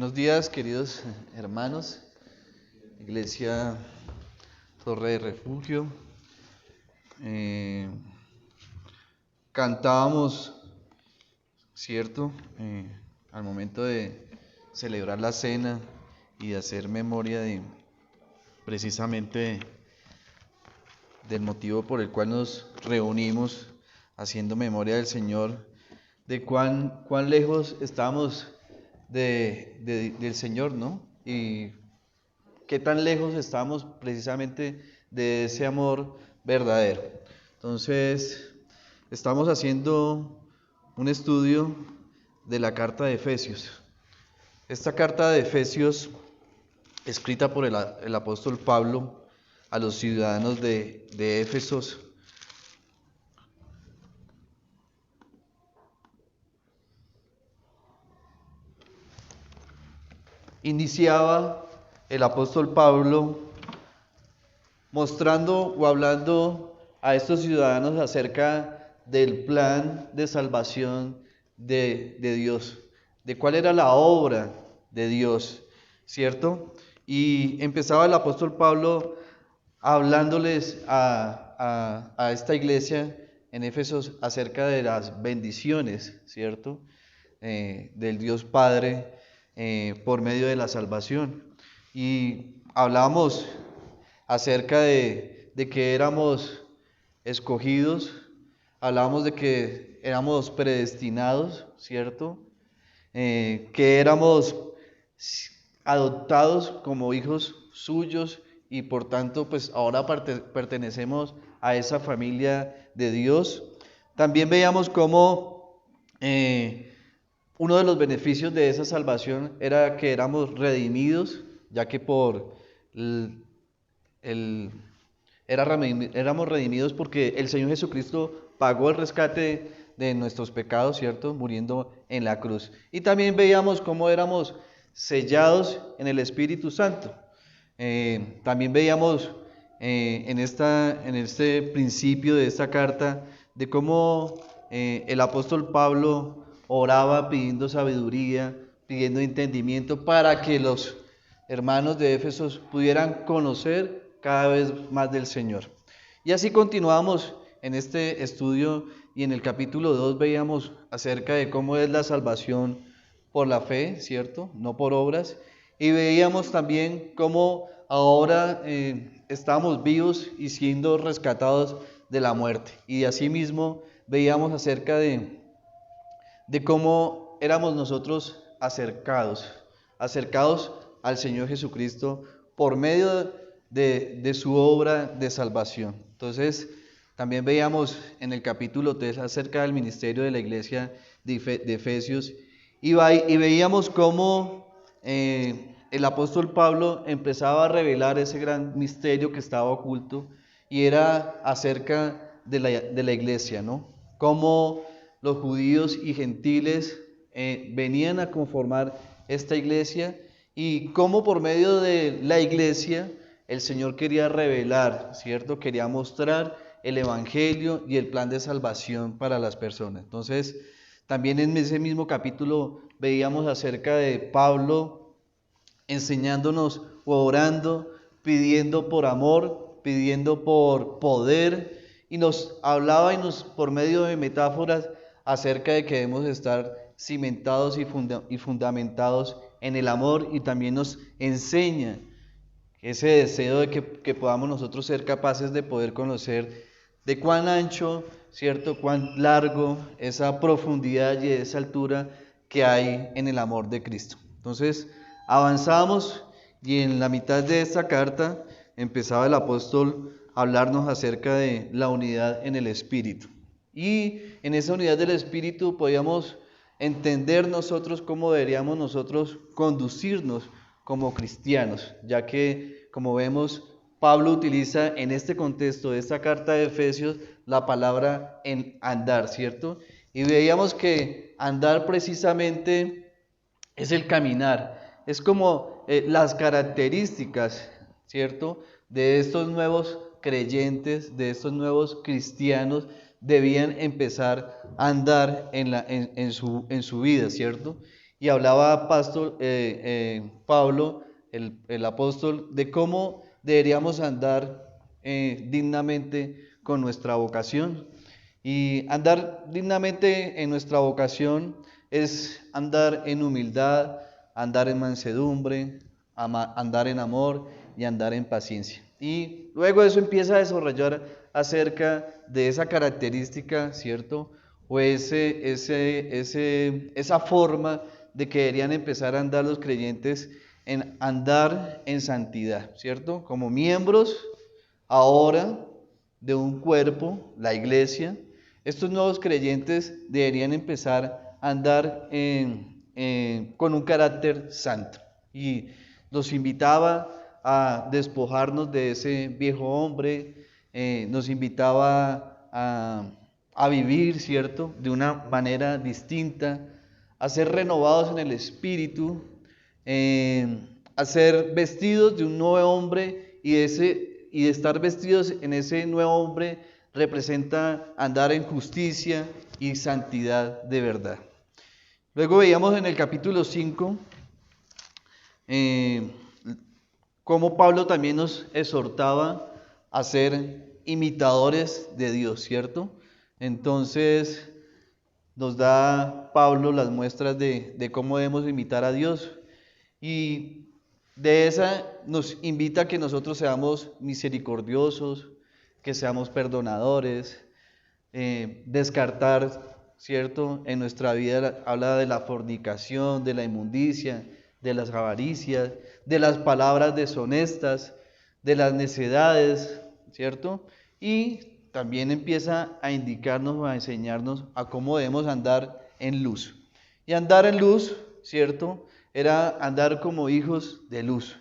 Buenos días, queridos hermanos, Iglesia Torre de Refugio. Cantábamos, ¿cierto? Al momento de celebrar la cena y de hacer memoria precisamente del motivo por el cual nos reunimos, haciendo memoria del Señor, de cuán lejos estamos del Señor, ¿no? Y qué tan lejos estamos precisamente de ese amor verdadero. Entonces, estamos haciendo un estudio de la carta de Efesios. Esta carta de Efesios, escrita por el apóstol Pablo a los ciudadanos de Éfesos, iniciaba el apóstol Pablo mostrando o hablando a estos ciudadanos acerca del plan de salvación de Dios, de cuál era la obra de Dios, ¿cierto? Y empezaba el apóstol Pablo hablándoles a esta iglesia en Éfesos acerca de las bendiciones, ¿cierto? Del Dios Padre por medio de la salvación. Y hablábamos acerca de que éramos escogidos, hablábamos de que éramos predestinados, ¿cierto? Que éramos adoptados como hijos suyos y por tanto pues ahora pertenecemos a esa familia de Dios. También veíamos cómo uno de los beneficios de esa salvación era que éramos redimidos, ya que éramos redimidos porque el Señor Jesucristo pagó el rescate de nuestros pecados, ¿cierto? Muriendo en la cruz. Y también veíamos cómo éramos sellados en el Espíritu Santo. También veíamos en este principio de esta carta de cómo el apóstol Pablo oraba pidiendo sabiduría, pidiendo entendimiento para que los hermanos de Éfesos pudieran conocer cada vez más del Señor. Y así continuamos en este estudio y en el capítulo 2 veíamos acerca de cómo es la salvación por la fe, ¿cierto? No por obras. Y veíamos también cómo ahora estamos vivos y siendo rescatados de la muerte. Y asimismo veíamos acerca de cómo éramos nosotros acercados al Señor Jesucristo por medio de su obra de salvación. Entonces, también veíamos en el capítulo 3 acerca del ministerio de la iglesia de Efesios y veíamos cómo el apóstol Pablo empezaba a revelar ese gran misterio que estaba oculto y era acerca de la iglesia, ¿no? Cómo los judíos y gentiles venían a conformar esta iglesia y cómo por medio de la iglesia el Señor quería revelar, ¿cierto? Quería mostrar el evangelio y el plan de salvación para las personas. Entonces, también en ese mismo capítulo veíamos acerca de Pablo enseñándonos o orando, pidiendo por amor, pidiendo por poder, y nos hablaba por medio de metáforas acerca de que debemos estar cimentados y fundamentados en el amor, y también nos enseña ese deseo de que podamos nosotros ser capaces de poder conocer de cuán ancho, ¿cierto? Cuán largo, esa profundidad y esa altura que hay en el amor de Cristo. Entonces, avanzamos y en la mitad de esta carta empezaba el apóstol a hablarnos acerca de la unidad en el Espíritu. Y en esa unidad del Espíritu podíamos entender nosotros cómo deberíamos nosotros conducirnos como cristianos, ya que, como vemos, Pablo utiliza en este contexto de esta carta de Efesios la palabra en andar, ¿cierto? Y veíamos que andar precisamente es el caminar, es como las características, ¿cierto? De estos nuevos creyentes, de estos nuevos cristianos, debían empezar a andar en su vida, ¿cierto? y hablaba Pablo, el apóstol, de cómo deberíamos andar dignamente con nuestra vocación. Y andar dignamente en nuestra vocación es andar en humildad, andar en mansedumbre, andar en amor y andar en paciencia. Y luego eso empieza a desarrollar acerca de esa característica, ¿cierto? O esa forma de que deberían empezar a andar los creyentes en andar en santidad, ¿cierto? Como miembros ahora de un cuerpo, la iglesia, estos nuevos creyentes deberían empezar a andar con un carácter santo. Y los invitaba a despojarnos de ese viejo hombre, nos invitaba a vivir, ¿cierto?, de una manera distinta, a ser renovados en el espíritu, a ser vestidos de un nuevo hombre y de estar vestidos en ese nuevo hombre representa andar en justicia y santidad de verdad. Luego veíamos en el capítulo 5 cómo Pablo también nos exhortaba a ser imitadores de Dios, ¿cierto? Entonces nos da Pablo las muestras de cómo debemos imitar a Dios y de esa nos invita a que nosotros seamos misericordiosos, que seamos perdonadores, descartar, ¿cierto? En nuestra vida habla de la fornicación, de la inmundicia, de las avaricias, de las palabras deshonestas, de las necedades, ¿cierto? Y también empieza a indicarnos o a enseñarnos a cómo debemos andar en luz. Y andar en luz, ¿cierto?, era andar como hijos de luz.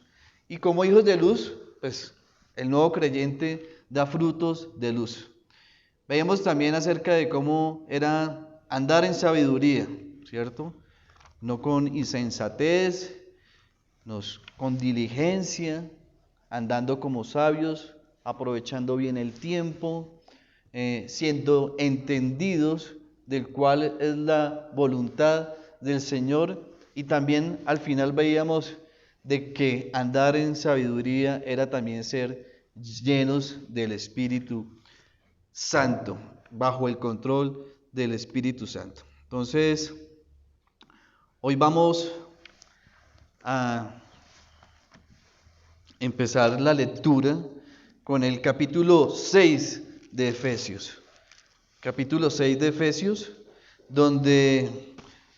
Y como hijos de luz, pues el nuevo creyente da frutos de luz. Veíamos también acerca de cómo era andar en sabiduría, ¿cierto? No con insensatez, con diligencia, andando como sabios, aprovechando bien el tiempo, siendo entendidos del cual es la voluntad del Señor. Y también al final veíamos de que andar en sabiduría era también ser llenos del Espíritu Santo, bajo el control del Espíritu Santo. Entonces, hoy vamos a empezar la lectura con el capítulo 6 de Efesios. Capítulo 6 de Efesios, donde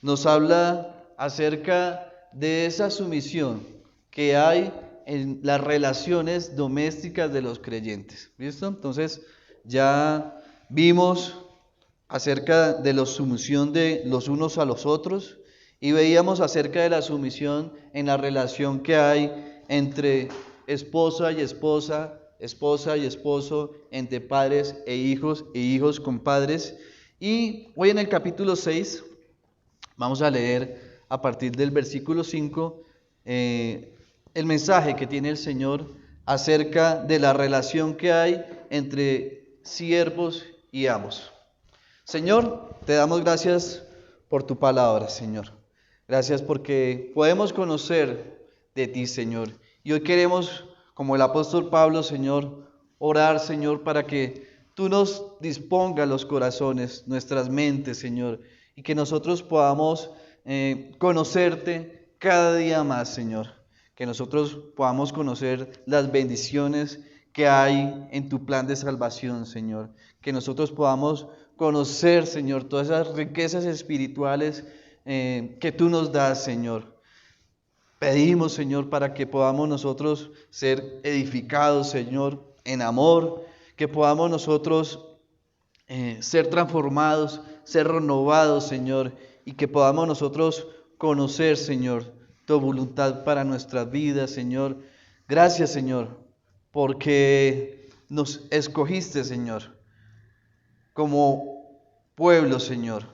nos habla acerca de esa sumisión que hay en las relaciones domésticas de los creyentes. ¿Listo? Entonces, ya vimos acerca de la sumisión de los unos a los otros y veíamos acerca de la sumisión en la relación que hay entre esposa y esposa, esposa y esposo, entre padres e hijos con padres. Y hoy en el capítulo 6 vamos a leer a partir del versículo 5 el mensaje que tiene el Señor acerca de la relación que hay entre siervos y amos. Señor, te damos gracias por tu palabra, Señor. Gracias porque podemos conocer de ti, Señor. Y hoy queremos, como el apóstol Pablo, Señor, orar, Señor, para que tú nos dispongas los corazones, nuestras mentes, Señor, y que nosotros podamos conocerte cada día más, Señor. Que nosotros podamos conocer las bendiciones que hay en tu plan de salvación, Señor. Que nosotros podamos conocer, Señor, todas esas riquezas espirituales que tú nos das, Señor. Pedimos, Señor, para que podamos nosotros ser edificados, Señor, en amor, que podamos nosotros ser transformados, ser renovados, Señor, y que podamos nosotros conocer, Señor, tu voluntad para nuestras vidas, Señor. Gracias, Señor, porque nos escogiste, Señor, como pueblo, Señor.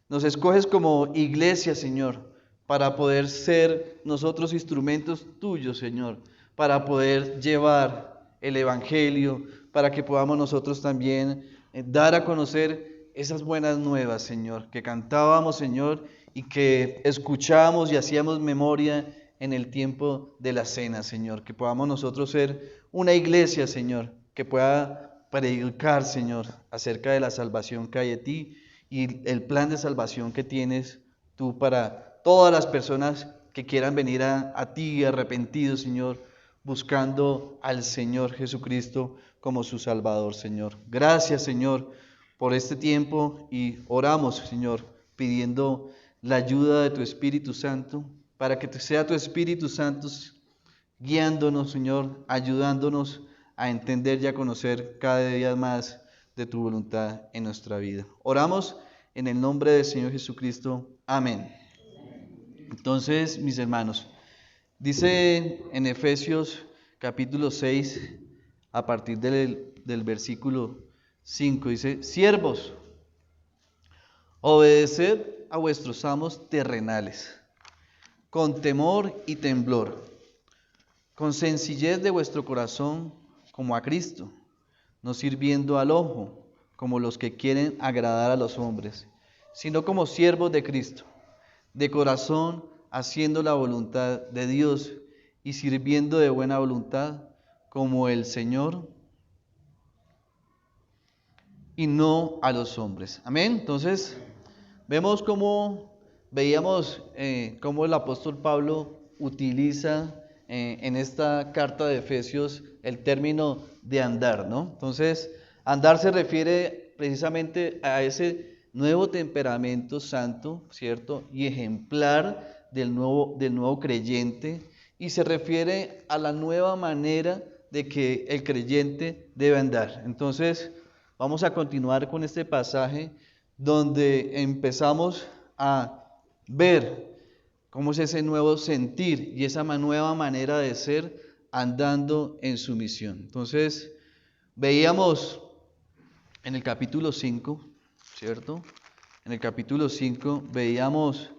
Nos escoges como iglesia, Señor, para poder ser nosotros instrumentos tuyos, Señor, para poder llevar el Evangelio, para que podamos nosotros también dar a conocer esas buenas nuevas, Señor, que cantábamos, Señor, y que escuchamos y hacíamos memoria en el tiempo de la cena, Señor. Que podamos nosotros ser una iglesia, Señor, que pueda predicar, Señor, acerca de la salvación que hay en ti y el plan de salvación que tienes tú para todas las personas que quieran venir a ti arrepentidos, Señor, buscando al Señor Jesucristo como su Salvador, Señor. Gracias, Señor, por este tiempo y oramos, Señor, pidiendo la ayuda de tu Espíritu Santo, para que sea tu Espíritu Santo guiándonos, Señor, ayudándonos a entender y a conocer cada día más de tu voluntad en nuestra vida. Oramos en el nombre del Señor Jesucristo. Amén. Entonces, mis hermanos, dice en Efesios capítulo 6, a partir del versículo 5, dice: siervos, obedeced a vuestros amos terrenales, con temor y temblor, con sencillez de vuestro corazón, como a Cristo, no sirviendo al ojo, como los que quieren agradar a los hombres, sino como siervos de Cristo, de corazón, haciendo la voluntad de Dios y sirviendo de buena voluntad, como el Señor y no a los hombres. Amén. Entonces, veíamos cómo el apóstol Pablo utiliza en esta carta de Efesios el término de andar, ¿no? Entonces, andar se refiere precisamente a ese nuevo temperamento santo, ¿cierto? Y ejemplar del nuevo creyente, y se refiere a la nueva manera de que el creyente debe andar. Entonces, vamos a continuar con este pasaje donde empezamos a ver cómo es ese nuevo sentir y esa nueva manera de ser andando en su misión. Entonces, veíamos en el capítulo 5, ¿cierto? En el capítulo 5 veíamos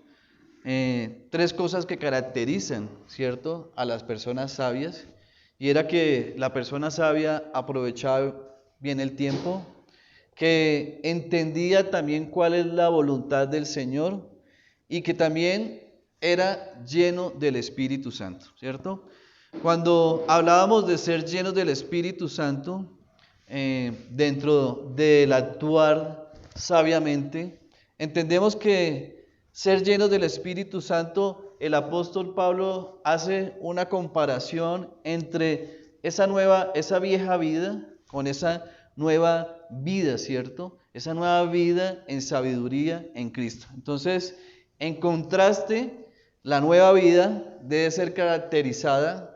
tres cosas que caracterizan, ¿cierto?, a las personas sabias, y era que la persona sabia aprovechaba bien el tiempo, que entendía también cuál es la voluntad del Señor y que también era lleno del Espíritu Santo, ¿cierto? Cuando hablábamos de ser llenos del Espíritu Santo, dentro del actuar sabiamente, entendemos que ser llenos del Espíritu Santo, el apóstol Pablo hace una comparación entre esa vieja vida con esa nueva vida, ¿cierto? Esa nueva vida en sabiduría en Cristo. Entonces, en contraste, la nueva vida debe ser caracterizada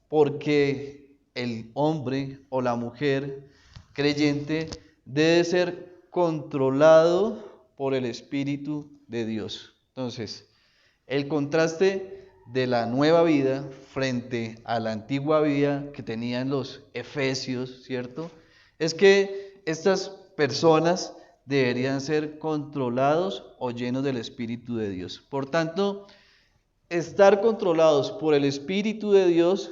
porque el hombre o la mujer creyente debe ser controlado por el Espíritu de Dios. Entonces, el contraste de la nueva vida frente a la antigua vida que tenían los efesios, ¿cierto?, es que estas personas deberían ser controlados o llenos del Espíritu de Dios. Por tanto, estar controlados por el Espíritu de Dios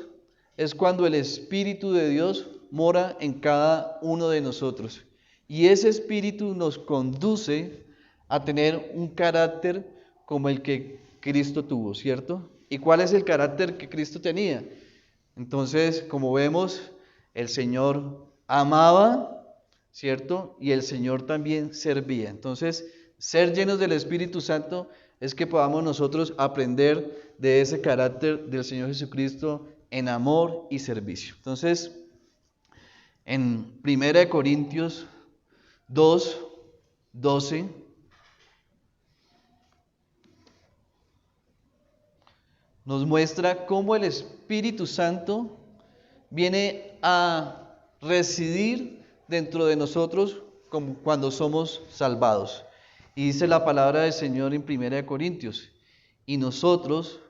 es cuando el Espíritu de Dios mora en cada uno de nosotros. Y ese Espíritu nos conduce a tener un carácter como el que Cristo tuvo, ¿cierto? ¿Y cuál es el carácter que Cristo tenía? Entonces, como vemos, el Señor amaba, ¿cierto? Y el Señor también servía. Entonces, ser llenos del Espíritu Santo es que podamos nosotros aprender de ese carácter del Señor Jesucristo en amor y servicio. Entonces, en 1 Corintios 2, 12, nos muestra cómo el Espíritu Santo viene a residir dentro de nosotros como cuando somos salvados. Y dice la palabra del Señor en 1 Corintios: y nosotros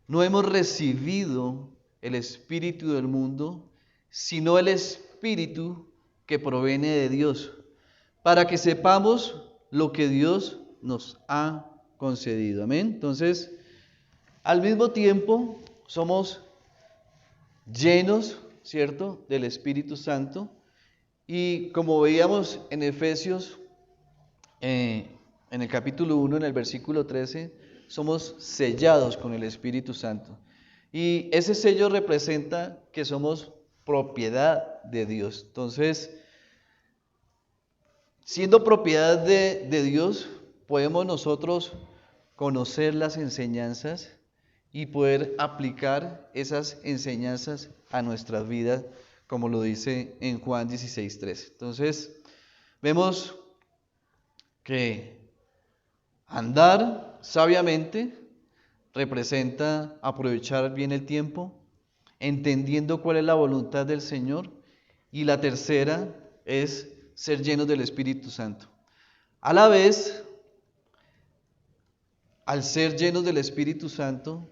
no hemos recibido el Espíritu del mundo, sino el Espíritu que proviene de Dios, para que sepamos lo que Dios nos ha concedido. Amén. Entonces, al mismo tiempo, somos llenos, ¿cierto?, del Espíritu Santo. Y como veíamos en Efesios, en el capítulo 1, en el versículo 13, somos sellados con el Espíritu Santo. Y ese sello representa que somos propiedad de Dios. Entonces, siendo propiedad de Dios, podemos nosotros conocer las enseñanzas y poder aplicar esas enseñanzas a nuestras vidas, como lo dice en Juan 16:13. Entonces, vemos que andar sabiamente representa aprovechar bien el tiempo, entendiendo cuál es la voluntad del Señor, y la tercera es ser llenos del Espíritu Santo. A la vez, al ser llenos del Espíritu Santo,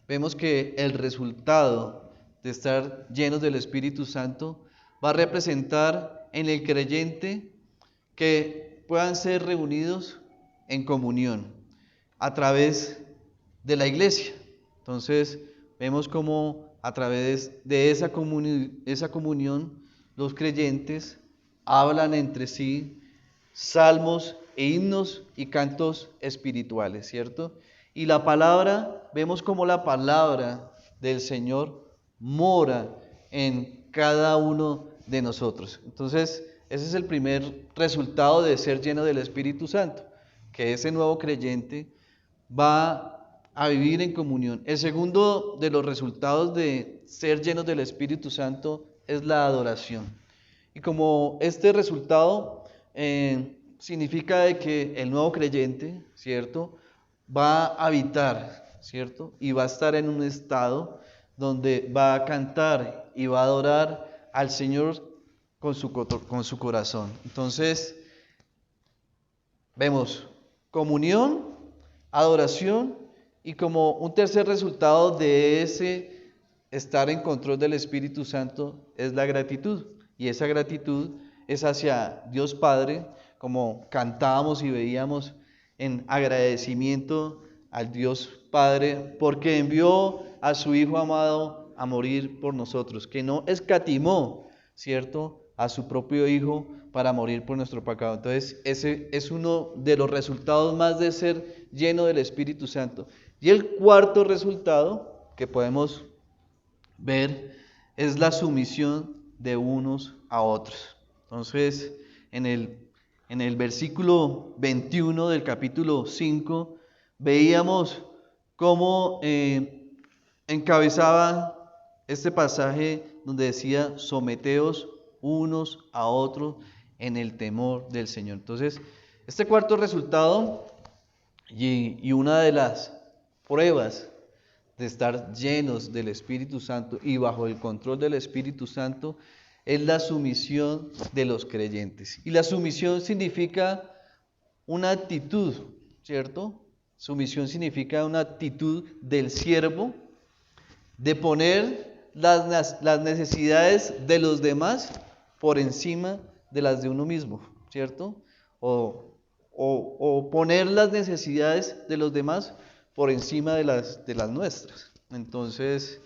vemos que el resultado de estar llenos del Espíritu Santo va a representar en el creyente que puedan ser reunidos en comunión a través de la iglesia. Entonces, vemos cómo a través de esa comunión los creyentes hablan entre sí salmos e himnos y cantos espirituales, ¿cierto? Y la palabra, vemos cómo la palabra del Señor mora en cada uno de nosotros. Entonces, ese es el primer resultado de ser lleno del Espíritu Santo, que ese nuevo creyente va a vivir en comunión. El segundo de los resultados de ser llenos del Espíritu Santo es la adoración. Y como este resultado significa de que el nuevo creyente, ¿cierto?, va a habitar, ¿cierto?, y va a estar en un estado donde va a cantar y va a adorar al Señor con su corazón. Entonces, vemos comunión, adoración, y como un tercer resultado de ese estar en control del Espíritu Santo es la gratitud. Y esa gratitud es hacia Dios Padre, como cantábamos y veíamos, en agradecimiento al Dios Padre, porque envió a su Hijo amado a morir por nosotros, que no escatimó, ¿cierto?, a su propio Hijo para morir por nuestro pecado. Entonces, ese es uno de los resultados más de ser lleno del Espíritu Santo. Y el cuarto resultado que podemos ver es la sumisión de unos a otros. Entonces, en el versículo 21 del capítulo 5, veíamos cómo encabezaba este pasaje donde decía: someteos unos a otros en el temor del Señor. Entonces, este cuarto resultado y una de las pruebas de estar llenos del Espíritu Santo y bajo el control del Espíritu Santo es la sumisión de los creyentes. Y la sumisión significa una actitud, ¿cierto? Sumisión significa una actitud del siervo de poner las necesidades de los demás por encima de las de uno mismo, ¿cierto? O poner las necesidades de los demás por encima de las nuestras. Entonces,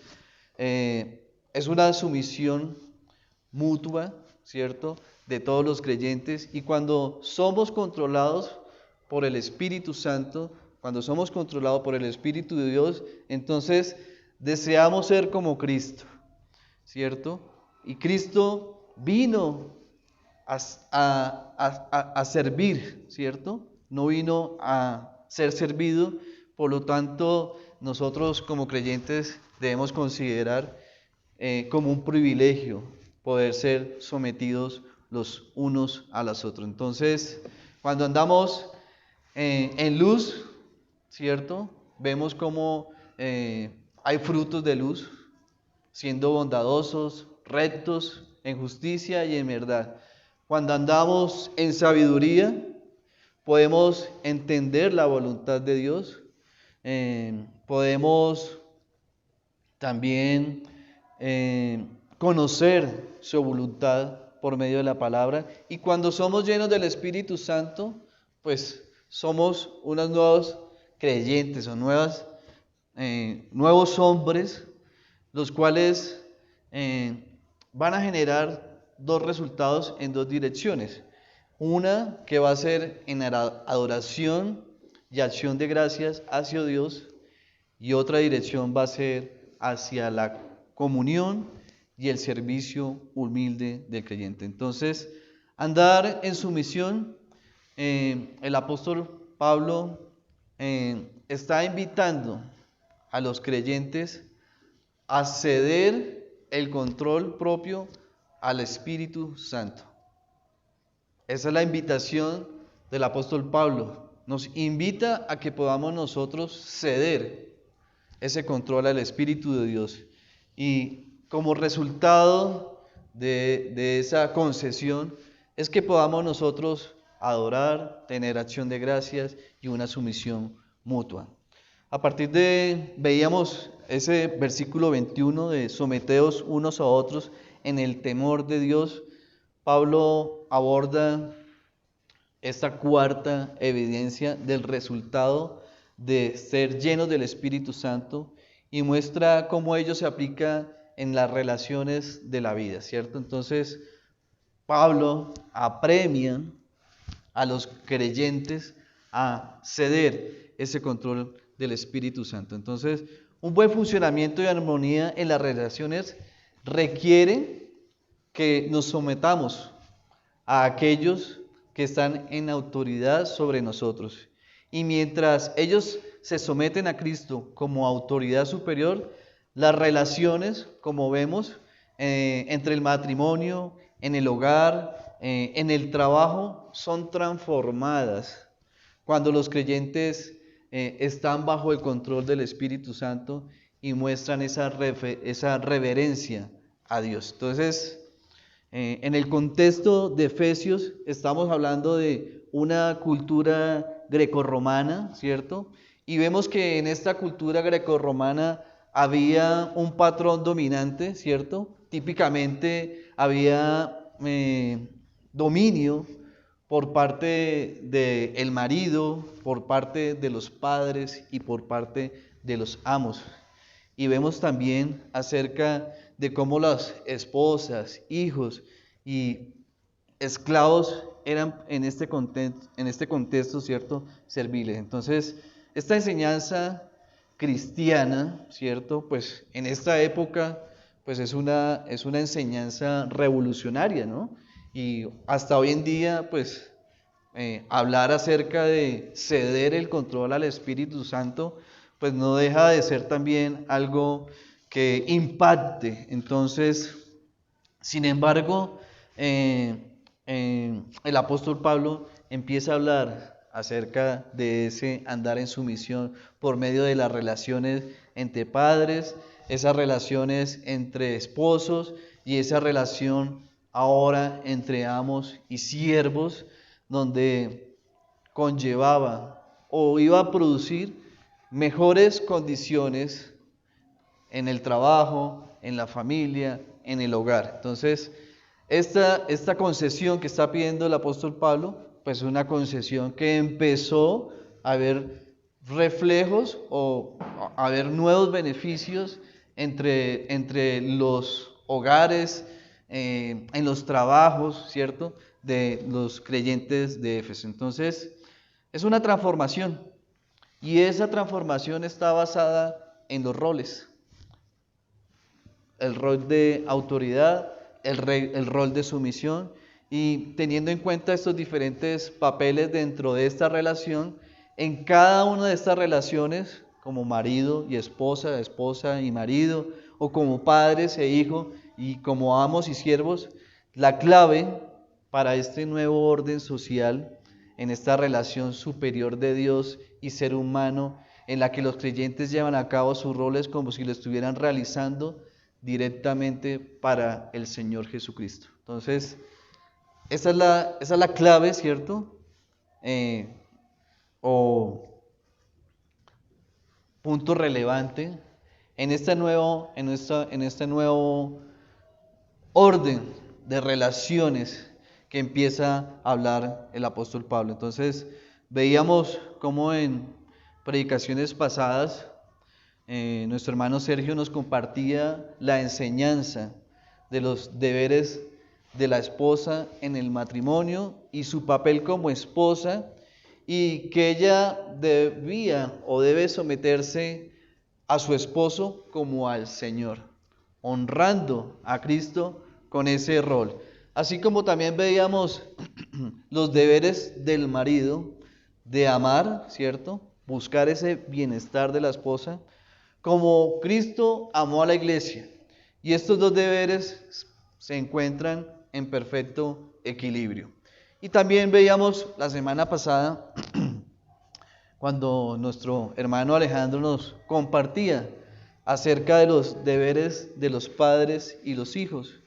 es una sumisión mutua, ¿cierto?, de todos los creyentes. Y cuando somos controlados por el Espíritu Santo, cuando somos controlados por el Espíritu de Dios, entonces deseamos ser como Cristo, ¿cierto? Y Cristo vino a servir, ¿cierto? No vino a ser servido. Por lo tanto, nosotros como creyentes debemos considerar como un privilegio poder ser sometidos los unos a los otros. Entonces, cuando andamos en luz, ¿cierto?, vemos cómo hay frutos de luz, siendo bondadosos, rectos, en justicia y en verdad. Cuando andamos en sabiduría, podemos entender la voluntad de Dios. Podemos también conocer su voluntad por medio de la palabra. Y cuando somos llenos del Espíritu Santo, pues somos unos nuevos creyentes o nuevos hombres, los cuales van a generar dos resultados en dos direcciones. Una que va a ser en adoración y acción de gracias hacia Dios, y otra dirección va a ser hacia la comunión y el servicio humilde del creyente. Entonces, andar en sumisión, el apóstol Pablo está invitando a los creyentes a ceder el control propio al Espíritu Santo. Esa es la invitación del apóstol Pablo. Nos invita a que podamos nosotros ceder ese control al Espíritu de Dios. Y como resultado de esa concesión es que podamos nosotros adorar, tener acción de gracias y una sumisión mutua. A partir de, veíamos ese versículo 21 de someteos unos a otros en el temor de Dios. Pablo aborda esta cuarta evidencia del resultado de ser llenos del Espíritu Santo y muestra cómo ello se aplica en las relaciones de la vida, ¿cierto? Entonces, Pablo apremia a los creyentes a ceder ese control del Espíritu Santo. Entonces, un buen funcionamiento y armonía en las relaciones requiere que nos sometamos a aquellos que están en autoridad sobre nosotros. Y mientras ellos se someten a Cristo como autoridad superior, las relaciones, como vemos, entre el matrimonio, en el hogar, en el trabajo, son transformadas cuando los creyentes están bajo el control del Espíritu Santo y muestran esa reverencia a Dios. Entonces, en el contexto de Efesios estamos hablando de una cultura grecorromana, ¿cierto? Y vemos que en esta cultura grecorromana había un patrón dominante, ¿cierto? Típicamente había dominio por parte del marido, por parte de los padres y por parte de los amos. Y vemos también acerca de cómo las esposas, hijos y esclavos eran en este contexto, ¿cierto?, serviles. Entonces, esta enseñanza cristiana, ¿cierto?, pues en esta época, pues es una enseñanza revolucionaria, ¿no? Y hasta hoy en día, pues, hablar acerca de ceder el control al Espíritu Santo, pues no deja de ser también algo que impacte. Entonces, sin embargo, el apóstol Pablo empieza a hablar acerca de ese andar en sumisión por medio de las relaciones entre padres, esas relaciones entre esposos y esa relación ahora entre amos y siervos, donde conllevaba o iba a producir mejores condiciones en el trabajo, en la familia, en el hogar. Entonces, esta concesión que está pidiendo el apóstol Pablo, pues es una concesión que empezó a ver reflejos o a ver nuevos beneficios entre los hogares, en los trabajos, ¿cierto?, de los creyentes de Éfeso. Entonces, es una transformación y esa transformación está basada en los roles. El rol de autoridad, el rol de sumisión, y teniendo en cuenta estos diferentes papeles dentro de esta relación, en cada una de estas relaciones, como marido y esposa, esposa y marido, o como padres e hijos, y como amos y siervos, la clave para este nuevo orden social, en esta relación superior de Dios y ser humano, en la que los creyentes llevan a cabo sus roles como si lo estuvieran realizando directamente para el Señor Jesucristo. Entonces, esa es la clave, ¿cierto? O punto relevante en este nuevo orden de relaciones que empieza a hablar el apóstol Pablo. Entonces, veíamos cómo en predicaciones pasadas nuestro hermano Sergio nos compartía la enseñanza de los deberes de la esposa en el matrimonio y su papel como esposa, y que ella debía o debe someterse a su esposo como al Señor, honrando a Cristo con ese rol. Así como también veíamos los deberes del marido de amar, ¿cierto? Buscar ese bienestar de la esposa, como Cristo amó a la iglesia. Y estos dos deberes se encuentran en perfecto equilibrio. Y también veíamos la semana pasada, cuando nuestro hermano Alejandro nos compartía acerca de los deberes de los padres y los hijos,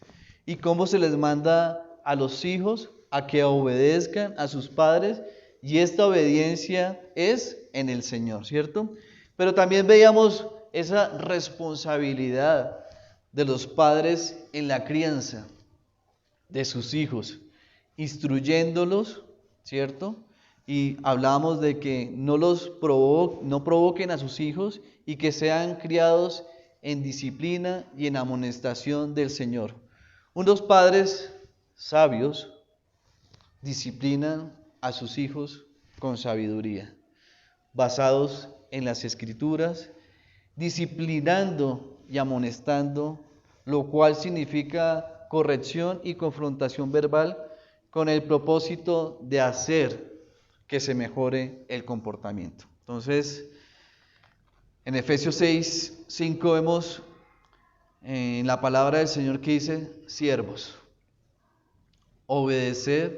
y cómo se les manda a los hijos a que obedezcan a sus padres, y esta obediencia es en el Señor, ¿cierto? Pero también veíamos esa responsabilidad de los padres en la crianza de sus hijos, instruyéndolos, ¿cierto? Y hablábamos de que no provoquen a sus hijos y que sean criados en disciplina y en amonestación del Señor. Unos padres sabios disciplinan a sus hijos con sabiduría, basados en las Escrituras, disciplinando y amonestando, lo cual significa corrección y confrontación verbal con el propósito de hacer que se mejore el comportamiento. Entonces, en Efesios 6:5 vemos en la palabra del Señor que dice: siervos, obedeced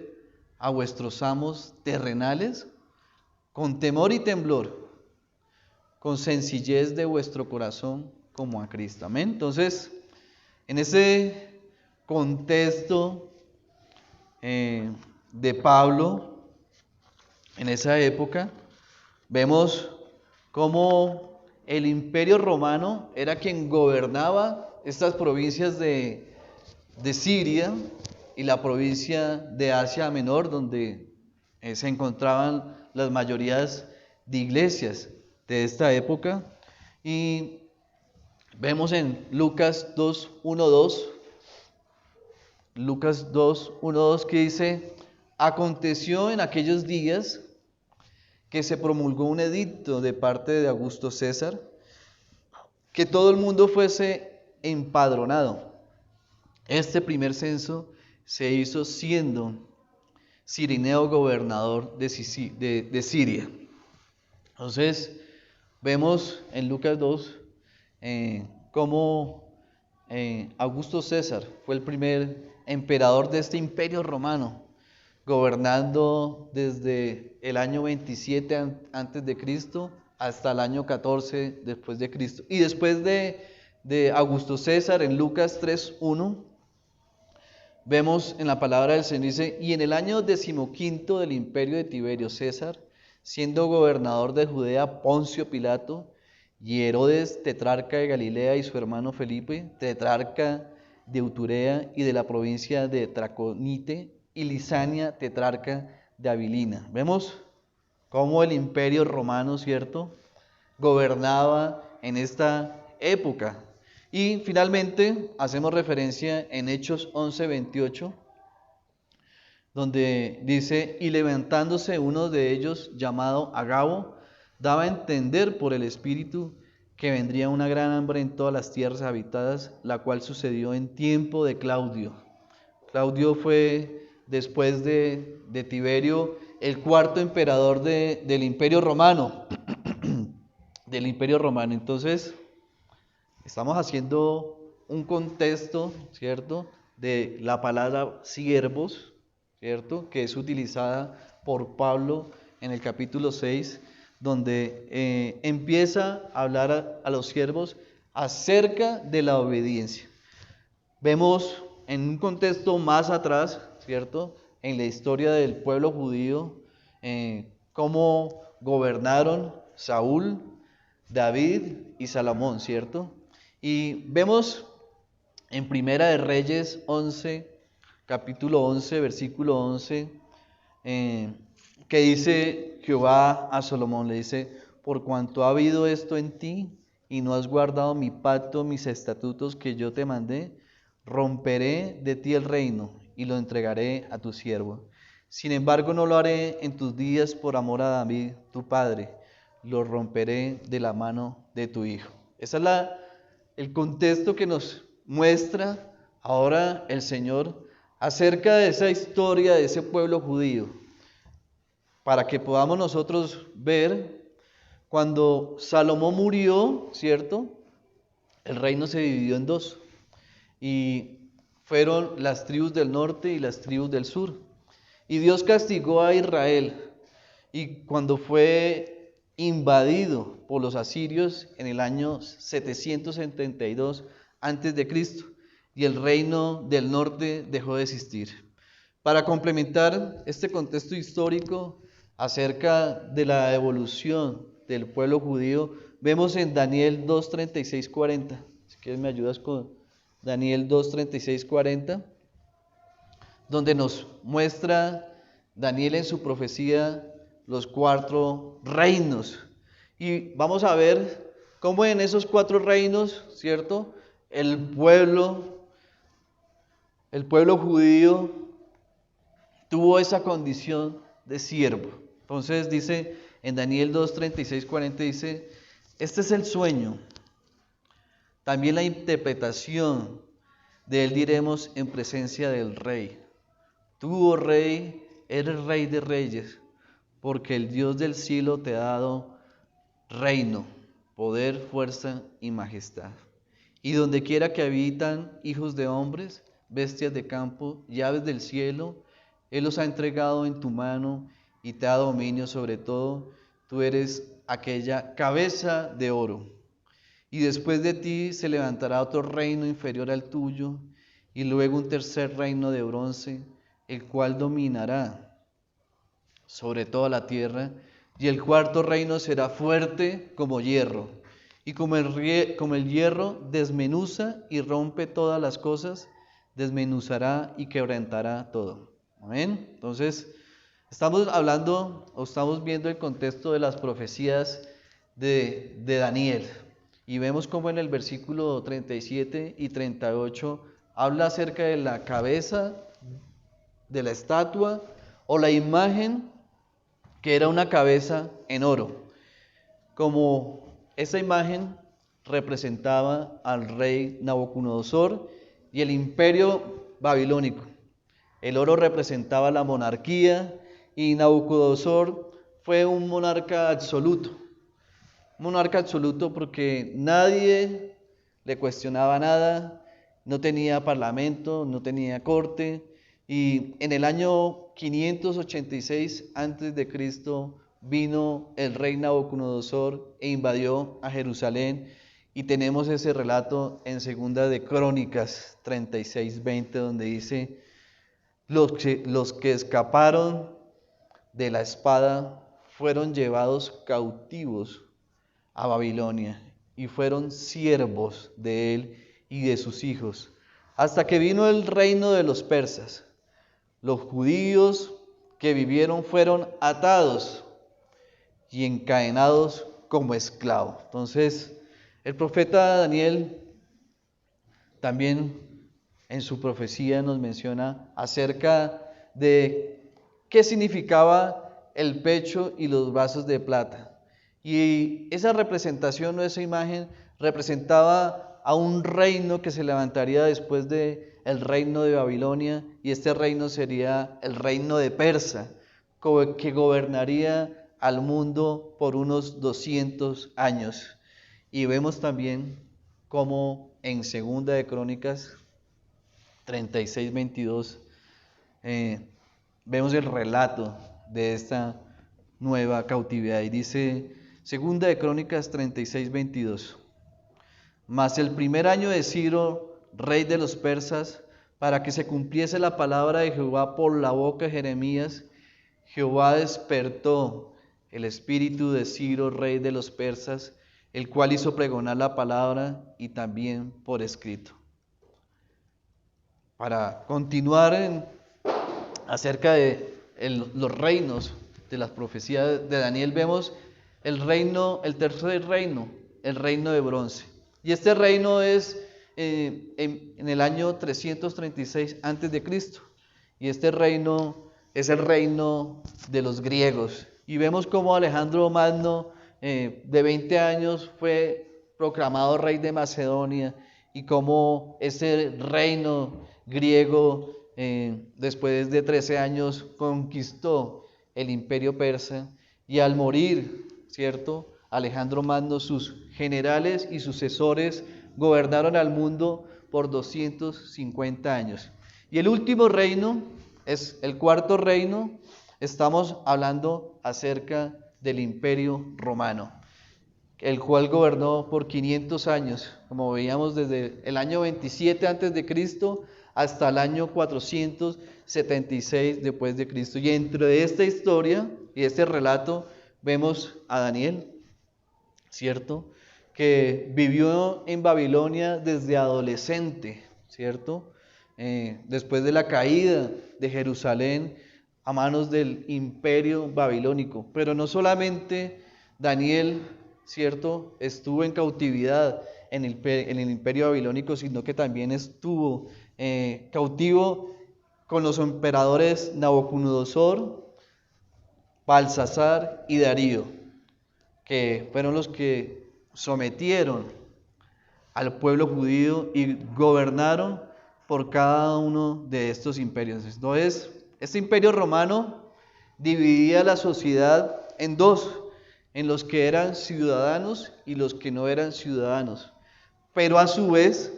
a vuestros amos terrenales con temor y temblor, con sencillez de vuestro corazón como a Cristo. Amén. Entonces, en ese contexto de Pablo, en esa época, vemos cómo el Imperio Romano era quien gobernaba estas provincias de Siria y la provincia de Asia Menor, donde se encontraban las mayorías de iglesias de esta época. Y vemos en Lucas 2:1-2, Lucas 2:1-2, que dice: aconteció en aquellos días que se promulgó un edicto de parte de Augusto César, que todo el mundo fuese empadronado. Este primer censo se hizo siendo Cirineo gobernador de Siria. Entonces, vemos en Lucas 2 cómo Augusto César fue el primer emperador de este imperio romano, gobernando desde el año 27 antes de Cristo hasta el año 14 después de Cristo. Y después de Augusto César, en Lucas 3:1, vemos en la palabra del Señor, dice: y en el año 15 del imperio de Tiberio César, siendo gobernador de Judea Poncio Pilato, y Herodes, tetrarca de Galilea, y su hermano Felipe, tetrarca de Iturea y de la provincia de Traconite, y Lisania, tetrarca de Abilina. Vemos cómo el imperio romano, ¿cierto?, gobernaba en esta época. Y finalmente hacemos referencia en Hechos 11:28, donde dice: y levantándose uno de ellos, llamado Agabo, daba a entender por el Espíritu que vendría una gran hambre en todas las tierras habitadas, la cual sucedió en tiempo de Claudio. Claudio fue, después de Tiberio, el cuarto emperador del Imperio Romano. Del Imperio Romano. Entonces, estamos haciendo un contexto, ¿cierto?, de la palabra siervos, ¿cierto?, que es utilizada por Pablo en el capítulo 6, donde empieza a hablar a los siervos acerca de la obediencia. Vemos en un contexto más atrás, ¿cierto?, en la historia del pueblo judío, cómo gobernaron Saúl, David y Salomón, ¿cierto? Y vemos en Primera de Reyes 11, capítulo 11, versículo 11, que dice Jehová a Salomón, le dice: por cuanto ha habido esto en ti y no has guardado mi pacto, mis estatutos que yo te mandé, romperé de ti el reino y lo entregaré a tu siervo. Sin embargo, no lo haré en tus días por amor a David, tu padre. Lo romperé de la mano de tu hijo. Ese es el contexto que nos muestra ahora el Señor acerca de esa historia de ese pueblo judío, para que podamos nosotros ver cuando Salomón murió, ¿cierto? El reino se dividió en dos y fueron las tribus del norte y las tribus del sur. Y Dios castigó a Israel y cuando fue invadido por los asirios en el año 772 antes de Cristo, y el reino del norte dejó de existir. Para complementar este contexto histórico acerca de la evolución del pueblo judío, vemos en Daniel 2:36-40. Si quieres me ayudas con Daniel 2:36-40, donde nos muestra Daniel en su profecía los 4 reinos. Y vamos a ver cómo en esos 4 reinos, ¿cierto? El pueblo judío tuvo esa condición de siervo. Entonces dice en Daniel 2:36-40, dice, este es el sueño, también la interpretación de él diremos en presencia del rey. Tú, oh rey, eres rey de reyes, porque el Dios del cielo te ha dado reino, poder, fuerza y majestad. Y donde quiera que habitan hijos de hombres, bestias de campo, llaves del cielo, Él los ha entregado en tu mano y te ha dado dominio sobre todo. Tú eres aquella cabeza de oro. Y después de ti se levantará otro reino inferior al tuyo, y luego un tercer reino de bronce, el cual dominará sobre toda la tierra, y el cuarto reino será fuerte como hierro, y como el hierro desmenuza y rompe todas las cosas, desmenuzará y quebrantará todo. Amén. Entonces, estamos hablando o estamos viendo el contexto de las profecías de Daniel, y vemos como en el versículo 37 y 38 habla acerca de la cabeza de la estatua o la imagen que era una cabeza en oro. Como esa imagen representaba al rey Nabucodonosor y el imperio babilónico. El oro representaba la monarquía y Nabucodonosor fue un monarca absoluto. Un monarca absoluto porque nadie le cuestionaba nada, no tenía parlamento, no tenía corte. Y en el año 586 antes de Cristo vino el rey Nabucodonosor e invadió a Jerusalén, y tenemos ese relato en Segunda de Crónicas 36:20, donde dice: los que escaparon de la espada fueron llevados cautivos a Babilonia y fueron siervos de él y de sus hijos, hasta que vino el reino de los persas. Los judíos que vivieron fueron atados y encadenados como esclavos. Entonces, el profeta Daniel también en su profecía nos menciona acerca de qué significaba el pecho y los vasos de plata. Y esa representación o esa imagen representaba a un reino que se levantaría después de el reino de Babilonia, y este reino sería el reino de Persa, que gobernaría al mundo por unos 200 años. Y vemos también cómo en Segunda de Crónicas 36:22 vemos el relato de esta nueva cautividad, y dice Segunda de Crónicas 36:22: mas el primer año de Ciro, rey de los persas, para que se cumpliese la palabra de Jehová por la boca de Jeremías, Jehová despertó el espíritu de Ciro, rey de los persas, el cual hizo pregonar la palabra y también por escrito. Para continuar acerca de los reinos de las profecías de Daniel, vemos el tercer reino, el reino de bronce. Y este reino es en el año 336 antes de Cristo. y este reino es el reino de los griegos. Y vemos cómo Alejandro Magno, de 20 años, fue proclamado rey de Macedonia, y cómo ese reino griego, después de 13 años, conquistó el imperio persa, y al morir, ¿cierto?, Alejandro Magno, sus generales y sucesores gobernaron al mundo por 250 años. Y el último reino es el cuarto reino. Estamos hablando acerca del Imperio Romano, el cual gobernó por 500 años, como veíamos, desde el año 27 antes de Cristo hasta el año 476 después de Cristo. Y dentro de esta historia y este relato vemos a Daniel, ¿cierto?, que vivió en Babilonia desde adolescente, ¿cierto?, después de la caída de Jerusalén a manos del imperio babilónico. Pero no solamente Daniel, ¿cierto?, estuvo en cautividad en el imperio babilónico, sino que también estuvo cautivo con los emperadores Nabucodonosor, Balsasar y Darío, que fueron los que sometieron al pueblo judío y gobernaron por cada uno de estos imperios. Entonces, este imperio romano dividía la sociedad en dos, en los que eran ciudadanos y los que no eran ciudadanos. Pero a su vez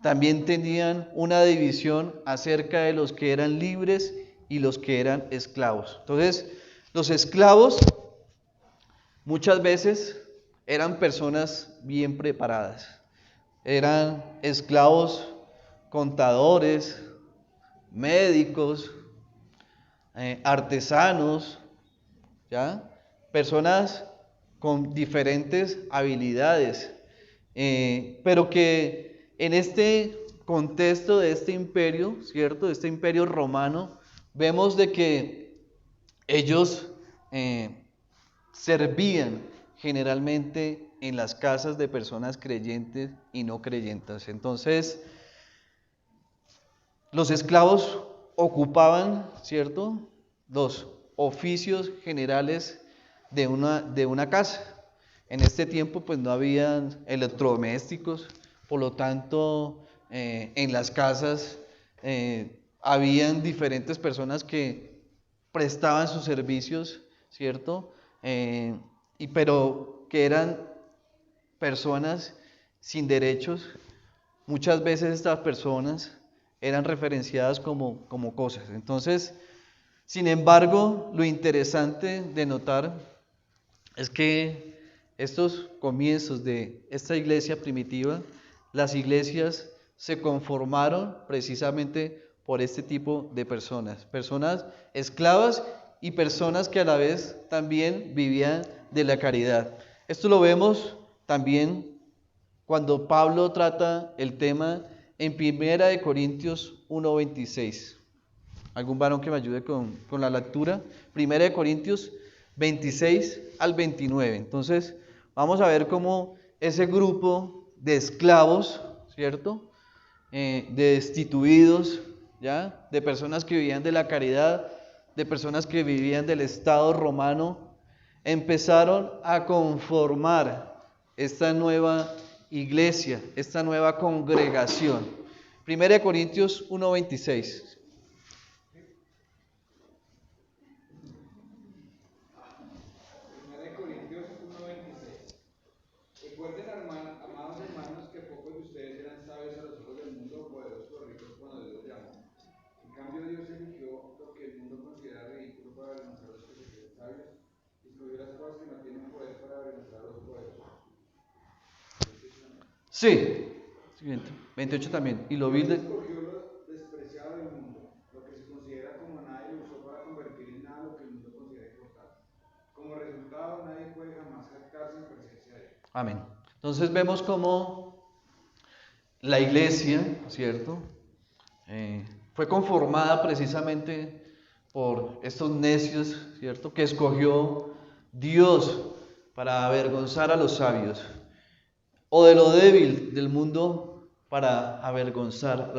también tenían una división acerca de los que eran libres y los que eran esclavos. Entonces, los esclavos muchas veces eran personas bien preparadas. Eran esclavos contadores, médicos, artesanos, ¿ya?, personas con diferentes habilidades, pero que en este contexto de este imperio, ¿cierto?, de este imperio romano, vemos de que ellos servían generalmente en las casas de personas creyentes y no creyentes. Entonces, los esclavos ocupaban, ¿cierto?, los oficios generales de una casa. En este tiempo pues no habían electrodomésticos, por lo tanto en las casas habían diferentes personas que prestaban sus servicios, ¿cierto?, pero que eran personas sin derechos. Muchas veces estas personas eran referenciadas como cosas. Entonces, sin embargo, lo interesante de notar es que estos comienzos de esta iglesia primitiva, las iglesias se conformaron precisamente por este tipo de personas, personas esclavas y personas que a la vez también vivían de la caridad. Esto lo vemos también cuando Pablo trata el tema en 1 Corintios 1:26. ¿Algún varón que me ayude con la lectura? 1 Corintios 26 al 29. Entonces, vamos a ver cómo ese grupo de esclavos, ¿cierto?, de destituidos, ¿ya?, de personas que vivían de la caridad, de personas que vivían del Estado romano, empezaron a conformar esta nueva iglesia, esta nueva congregación. 1 Corintios 1:26. Recuerden, amados hermanos, que pocos de ustedes eran sabios a los ojos del mundo, poderosos o ricos cuando Dios los llamó. En cambio, Dios eligió lo que el mundo considera ridículo para avergonzar a los que se creen sabios, y escogió las cosas que no tienen poder para avergonzar a los poderosos. Sí, siguiente, 28 también. Y lo vil Dios escogió lo despreciado del mundo, lo que se considera como nada, y lo usó para convertir en nada lo que el mundo considera importante. Como resultado, nadie puede jamás jactarse en presencia de él. Amén. Entonces vemos cómo la iglesia, ¿cierto?, fue conformada precisamente por estos necios, ¿cierto?, que escogió Dios para avergonzar a los sabios, o de lo débil del mundo para avergonzar a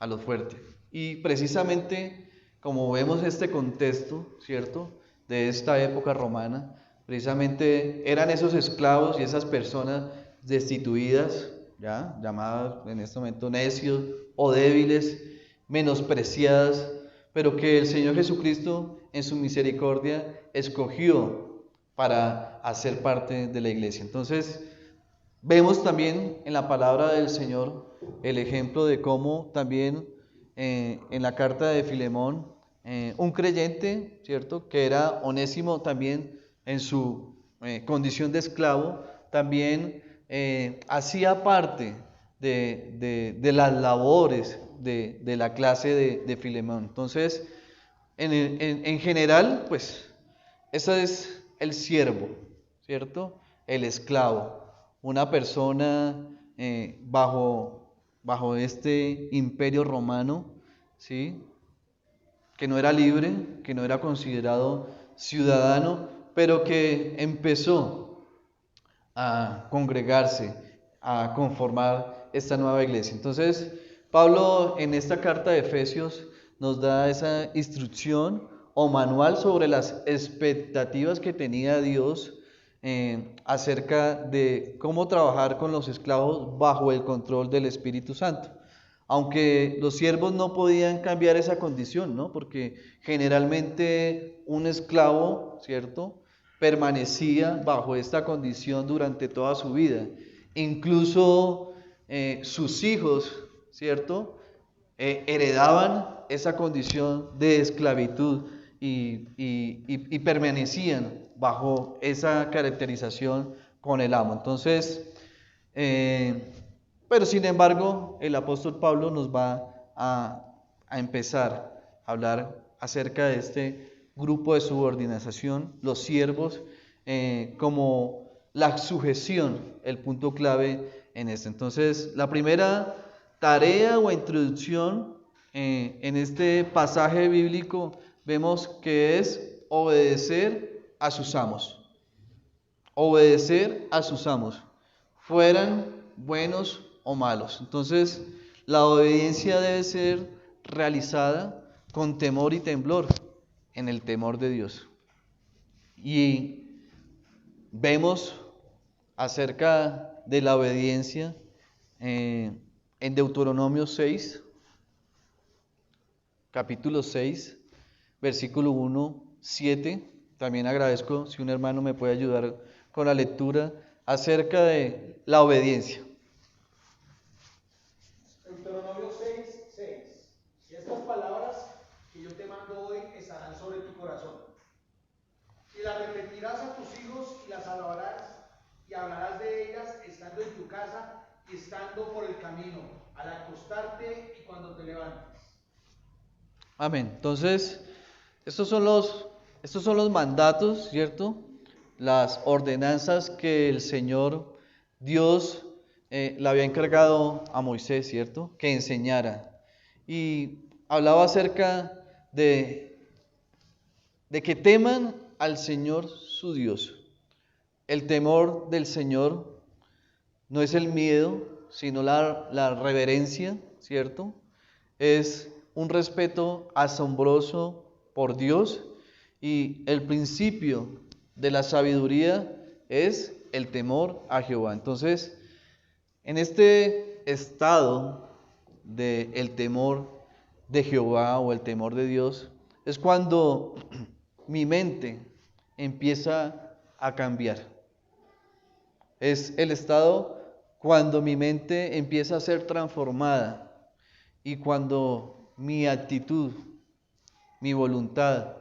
los fuertes. Y precisamente como vemos este contexto, ¿cierto?, de esta época romana, precisamente eran esos esclavos y esas personas destituidas, ¿ya?, llamadas en este momento necios o débiles, menospreciadas, pero que el Señor Jesucristo en su misericordia escogió para hacer parte de la iglesia. Entonces, vemos también en la palabra del Señor el ejemplo de cómo también en la carta de Filemón, un creyente, ¿cierto?, que era Onésimo también en su condición de esclavo, también hacía parte de las labores de la clase de Filemón. Entonces, en general, pues, ese es el siervo, ¿cierto?, el esclavo, una persona bajo este imperio romano, ¿sí?, que no era libre, que no era considerado ciudadano, pero que empezó a congregarse, a conformar esta nueva iglesia. Entonces, Pablo en esta carta de Efesios nos da esa instrucción o manual sobre las expectativas que tenía Dios acerca de cómo trabajar con los esclavos bajo el control del Espíritu Santo. Aunque los siervos no podían cambiar esa condición, ¿no?, porque generalmente un esclavo, ¿cierto?, permanecía bajo esta condición durante toda su vida. Incluso sus hijos, ¿cierto?, heredaban esa condición de esclavitud y permanecían bajo esa caracterización con el amo. Entonces, pero sin embargo, el apóstol Pablo nos va a empezar a hablar acerca de este grupo de subordinación, los siervos, como la sujeción, el punto clave en esto. Entonces, la primera tarea o introducción en este pasaje bíblico vemos que es obedecer a sus amos. Obedecer a sus amos, fueran buenos o malos. Entonces, la obediencia debe ser realizada con temor y temblor, en el temor de Dios. Y vemos acerca de la obediencia en Deuteronomio 6, capítulo 6, versículo 1, 7. También agradezco si un hermano me puede ayudar con la lectura acerca de la obediencia. Deuteronomio 6, 6. Y estas palabras que yo te mando hoy estarán sobre tu corazón. Y las repetirás a tus hijos y las alabarás y hablarás de ellas estando en tu casa y estando por el camino, al acostarte y cuando te levantes. Amén. Entonces, estos son los mandatos, ¿cierto?, las ordenanzas que el Señor Dios le había encargado a Moisés, ¿cierto?, que enseñara. Y hablaba acerca de que teman al Señor su Dios. El temor del Señor no es el miedo, sino la reverencia, ¿cierto? Es un respeto asombroso por Dios, y el principio de la sabiduría es el temor a Jehová. Entonces, en este estado del temor de Jehová o el temor de Dios, es cuando mi mente empieza a cambiar. Es el estado cuando mi mente empieza a ser transformada y cuando mi actitud, mi voluntad,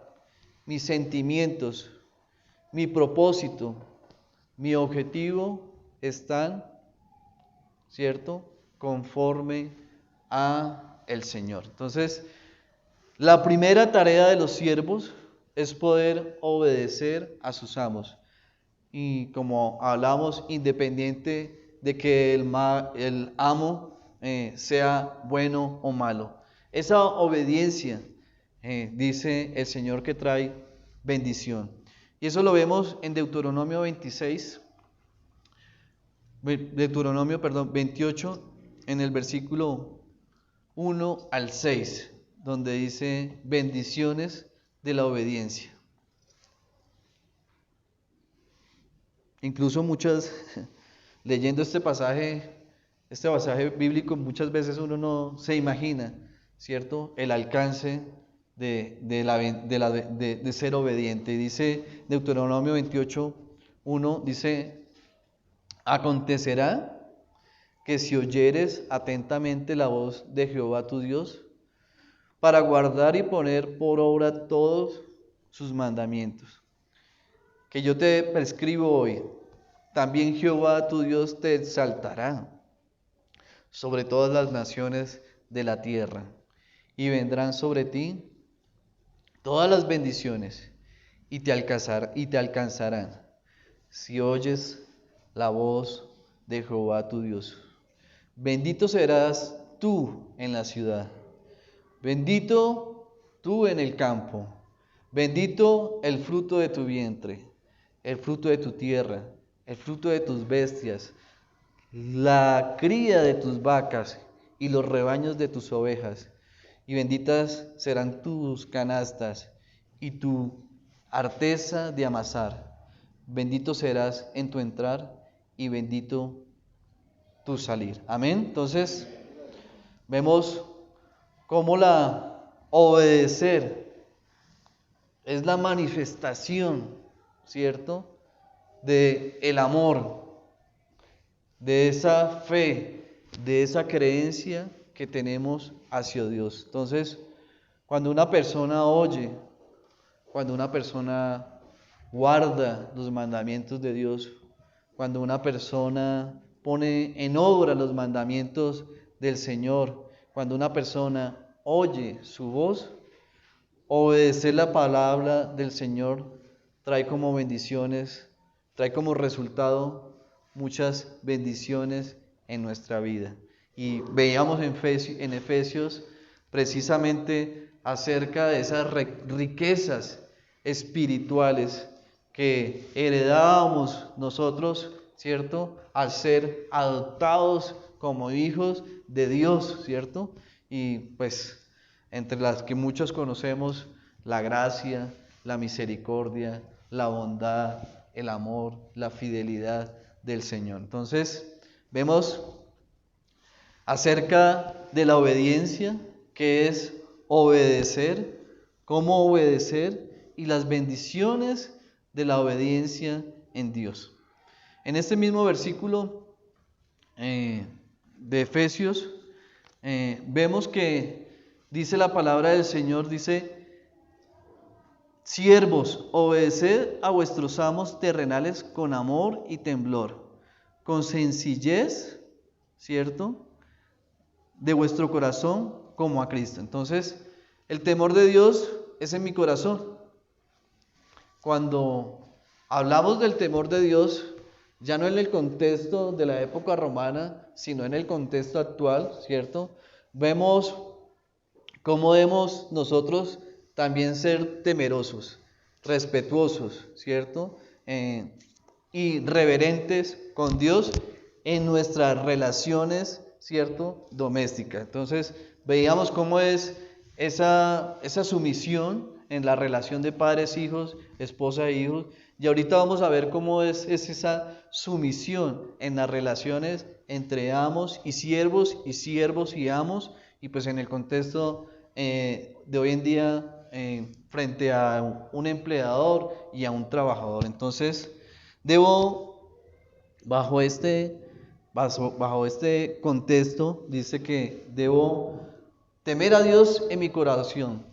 mis sentimientos, mi propósito, mi objetivo están, ¿cierto?, conforme a el Señor. Entonces, la primera tarea de los siervos es poder obedecer a sus amos. Y como hablamos, independiente de que el amo sea bueno o malo. Esa obediencia, dice el Señor, que trae bendición. Y eso lo vemos en Deuteronomio 28, en el versículo 1 al 6. donde dice bendiciones de la obediencia. Incluso leyendo este pasaje bíblico, muchas veces uno no se imagina, ¿cierto?, el alcance de ser obediente. Dice Deuteronomio 28:1, dice: acontecerá que si oyeres atentamente la voz de Jehová tu Dios, para guardar y poner por obra todos sus mandamientos, que yo te prescribo hoy, también Jehová tu Dios te exaltará sobre todas las naciones de la tierra, y vendrán sobre ti todas las bendiciones, y te alcanzarán, si oyes la voz de Jehová tu Dios. Bendito serás tú en la ciudad, bendito tú en el campo, bendito el fruto de tu vientre, el fruto de tu tierra, el fruto de tus bestias, la cría de tus vacas y los rebaños de tus ovejas, y benditas serán tus canastas y tu arteza de amasar. Bendito serás en tu entrar y bendito tu salir. Amén. Entonces, vemos cómo obedecer es la manifestación, ¿cierto?, de el amor, de esa fe, de esa creencia que tenemos hacia Dios. Entonces, cuando una persona oye, cuando una persona guarda los mandamientos de Dios, cuando una persona pone en obra los mandamientos del Señor, cuando una persona oye su voz, obedecer la palabra del Señor trae como bendiciones, trae como resultado muchas bendiciones en nuestra vida. Y veíamos en Efesios precisamente acerca de esas riquezas espirituales que heredábamos nosotros, ¿cierto?, al ser adoptados como hijos de Dios, ¿cierto? Y pues entre las que muchos conocemos, la gracia, la misericordia, la bondad, el amor, la fidelidad del Señor. Entonces, vemos acerca de la obediencia, que es obedecer, cómo obedecer y las bendiciones de la obediencia en Dios. En este mismo versículo de Efesios, vemos que dice la palabra del Señor, dice: siervos, obedeced a vuestros amos terrenales con amor y temblor, con sencillez, ¿cierto?, de vuestro corazón como a Cristo. Entonces, el temor de Dios es en mi corazón. Cuando hablamos del temor de Dios, ya no en el contexto de la época romana, sino en el contexto actual, ¿cierto?, vemos cómo debemos nosotros también ser temerosos, respetuosos, ¿cierto?, y reverentes con Dios en nuestras relaciones, ¿cierto?, domésticas. Entonces, veíamos cómo es esa sumisión en la relación de padres, hijos, esposa e hijos, y ahorita vamos a ver cómo es esa sumisión en las relaciones entre amos y siervos y amos, y pues en el contexto de hoy en día frente a un empleador y a un trabajador. Entonces, bajo este contexto, dice que debo temer a Dios en mi corazón.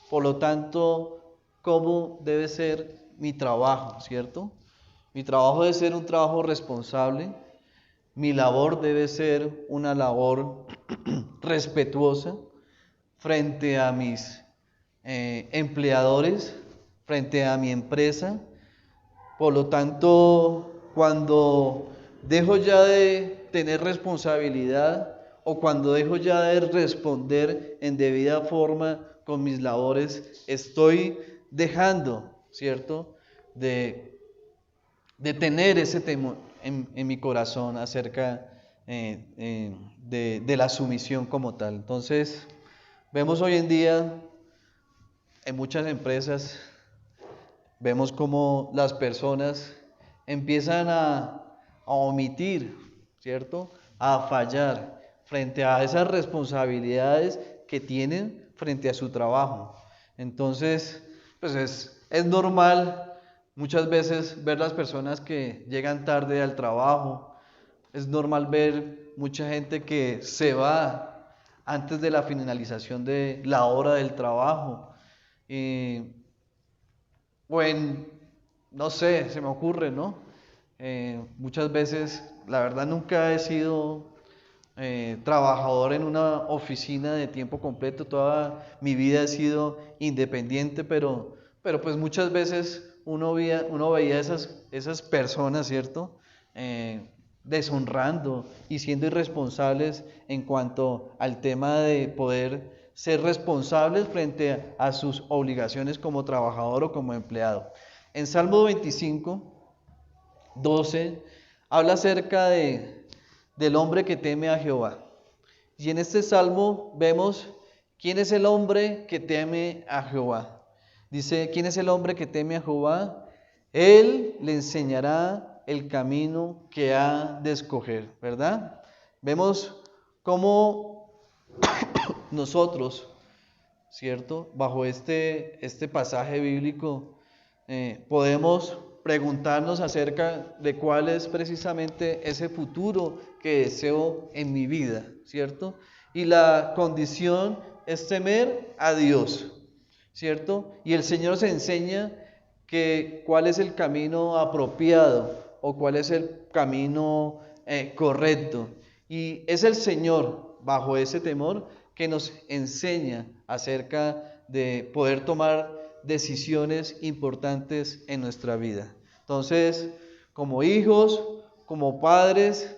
Por lo tanto, ¿cómo debe ser mi trabajo, cierto? Mi trabajo debe ser un trabajo responsable. Mi labor debe ser una labor respetuosa frente a mis empleadores, frente a mi empresa. Por lo tanto, cuando dejo ya de tener responsabilidad o cuando dejo ya de responder en debida forma con mis labores, estoy dejando, ¿cierto?, de tener ese temor en mi corazón acerca de la sumisión como tal. Entonces, Vemos hoy en día en muchas empresas, vemos cómo las personas empiezan a omitir, ¿cierto? A fallar frente a esas responsabilidades que tienen frente a su trabajo. Entonces, pues es normal muchas veces ver las personas que llegan tarde al trabajo. Es normal ver mucha gente que se va antes de la finalización de la hora del trabajo. O en, no sé, se me ocurre, ¿no? Muchas veces, la verdad nunca he sido trabajador en una oficina de tiempo completo, toda mi vida he sido independiente, pero pues muchas veces uno veía esas personas, ¿cierto? Deshonrando y siendo irresponsables en cuanto al tema de poder ser responsables frente a sus obligaciones como trabajador o como empleado. En Salmo 25, 12, habla acerca del hombre que teme a Jehová. Y en este salmo vemos quién es el hombre que teme a Jehová. Dice, ¿quién es el hombre que teme a Jehová? Él le enseñará el camino que ha de escoger, ¿verdad? Vemos cómo nosotros, ¿cierto? Bajo este pasaje bíblico podemos preguntarnos acerca de cuál es precisamente ese futuro que deseo en mi vida, ¿cierto? Y la condición es temer a Dios, ¿cierto? Y el Señor nos enseña que cuál es el camino apropiado o cuál es el camino correcto. Y es el Señor, bajo ese temor, que nos enseña acerca de poder tomar decisiones importantes en nuestra vida. Entonces, como hijos, como padres,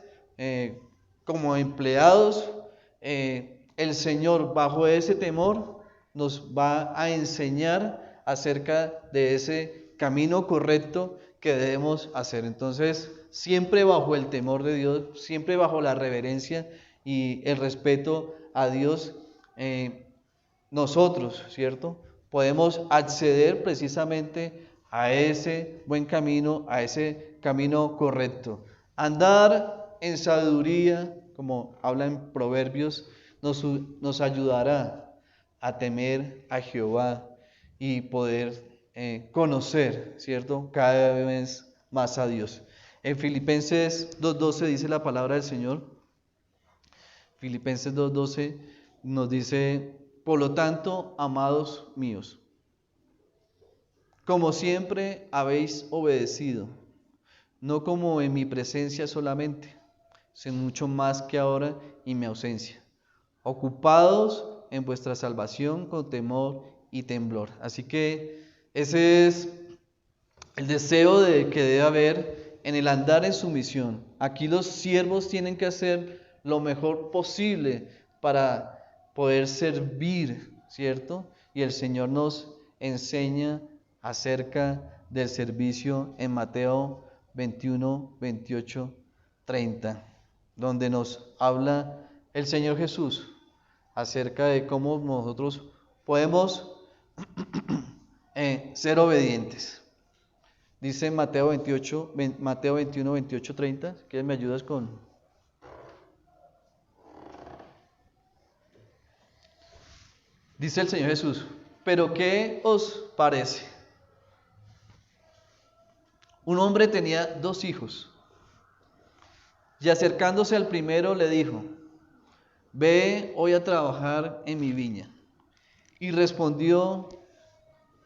como empleados, el Señor bajo ese temor nos va a enseñar acerca de ese camino correcto que debemos hacer. Entonces, siempre bajo el temor de Dios, siempre bajo la reverencia y el respeto a Dios, nosotros, ¿cierto? Podemos acceder precisamente a ese buen camino, a ese camino correcto. Andar en sabiduría, como habla en Proverbios, nos ayudará a temer a Jehová y poder conocer, ¿cierto? Cada vez más a Dios. En Filipenses 2:12 dice la palabra del Señor. Filipenses 2:12 nos dice: por lo tanto, amados míos, como siempre habéis obedecido, no como en mi presencia solamente, sino mucho más que ahora en mi ausencia, ocupados en vuestra salvación con temor y temblor. Así que ese es el deseo que debe haber en el andar en su misión. Aquí los siervos tienen que hacer lo mejor posible para poder servir, ¿cierto? Y el Señor nos enseña acerca del servicio en Mateo 21, 28, 30, donde nos habla el Señor Jesús acerca de cómo nosotros podemos ser obedientes. Dice Mateo 21, 28, 30. ¿Quieres me ayudas con? Dice el Señor Jesús: ¿pero qué os parece? Un hombre tenía 2 hijos, y acercándose al primero le dijo: ve hoy a trabajar en mi viña. Y respondió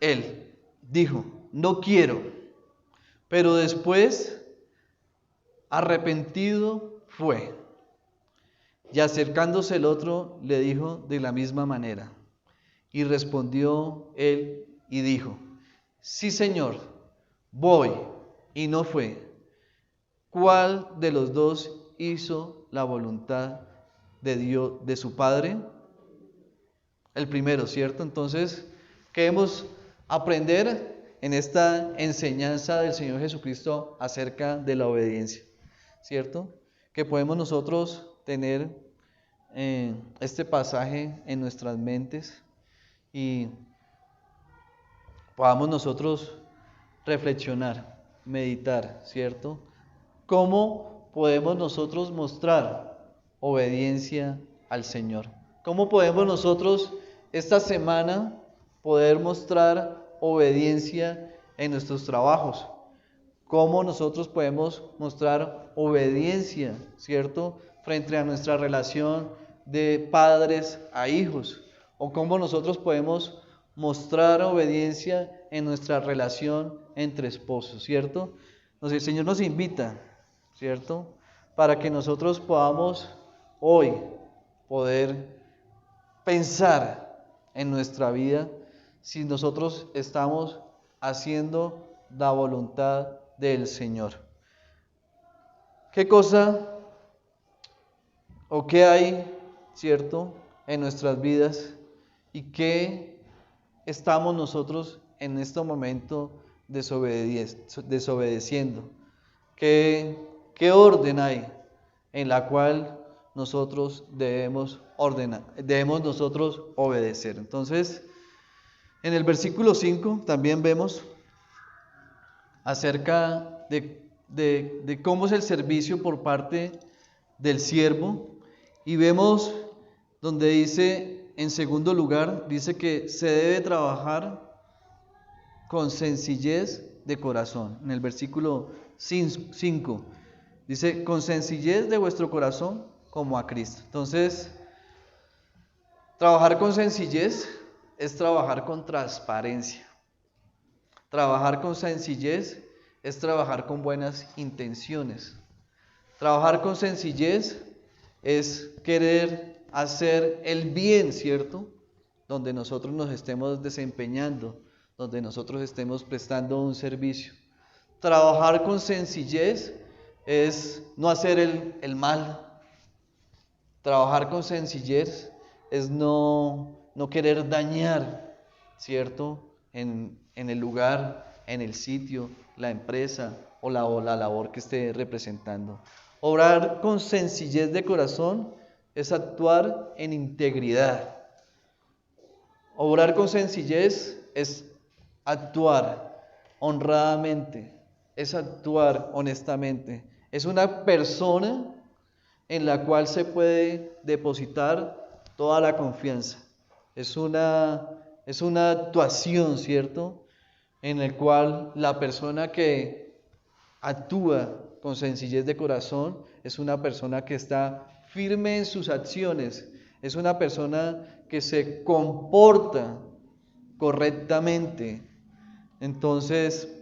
él, dijo: no quiero. Pero después, arrepentido fue. Y acercándose el otro, le dijo de la misma manera. Y respondió él y dijo: sí, Señor, voy. Y no fue. ¿Cuál de los 2 hizo la voluntad de Dios, de su Padre? El primero, ¿cierto? Entonces, queremos aprender en esta enseñanza del Señor Jesucristo acerca de la obediencia, ¿cierto? Que podemos nosotros tener este pasaje en nuestras mentes y podamos nosotros reflexionar, meditar, ¿cierto? ¿Cómo podemos nosotros mostrar obediencia al Señor? ¿Cómo podemos nosotros esta semana poder mostrar obediencia en nuestros trabajos? ¿Cómo nosotros podemos mostrar obediencia, ¿cierto?, frente a nuestra relación de padres a hijos? ¿O cómo nosotros podemos mostrar obediencia en nuestra relación entre esposos, ¿cierto? Entonces el Señor nos invita, ¿cierto?, para que nosotros podamos hoy poder pensar en nuestra vida si nosotros estamos haciendo la voluntad del Señor. ¿Qué cosa o qué hay, cierto, en nuestras vidas y qué estamos nosotros en este momento desobedeciendo? ¿Qué orden hay en la cual nosotros debemos nosotros obedecer? Entonces, en el versículo 5 también vemos acerca de cómo es el servicio por parte del siervo, y vemos donde dice, en segundo lugar, dice que se debe trabajar con sencillez de corazón. En el versículo 5 dice, con sencillez de vuestro corazón como a Cristo. Entonces, trabajar con sencillez es trabajar con transparencia. Trabajar con sencillez es trabajar con buenas intenciones. Trabajar con sencillez es querer hacer el bien, ¿cierto?, donde nosotros nos estemos desempeñando, donde nosotros estemos prestando un servicio. Trabajar con sencillez es no hacer el mal. Trabajar con sencillez es no querer dañar, ¿cierto?, en el lugar, en el sitio, la empresa o la labor que esté representando. Obrar con sencillez de corazón es actuar en integridad. Obrar con sencillez es actuar honradamente, es actuar honestamente. Es una persona en la cual se puede depositar toda la confianza. Es una actuación, ¿cierto?, en el cual la persona que actúa con sencillez de corazón es una persona que está firme en sus acciones, es una persona que se comporta correctamente. Entonces,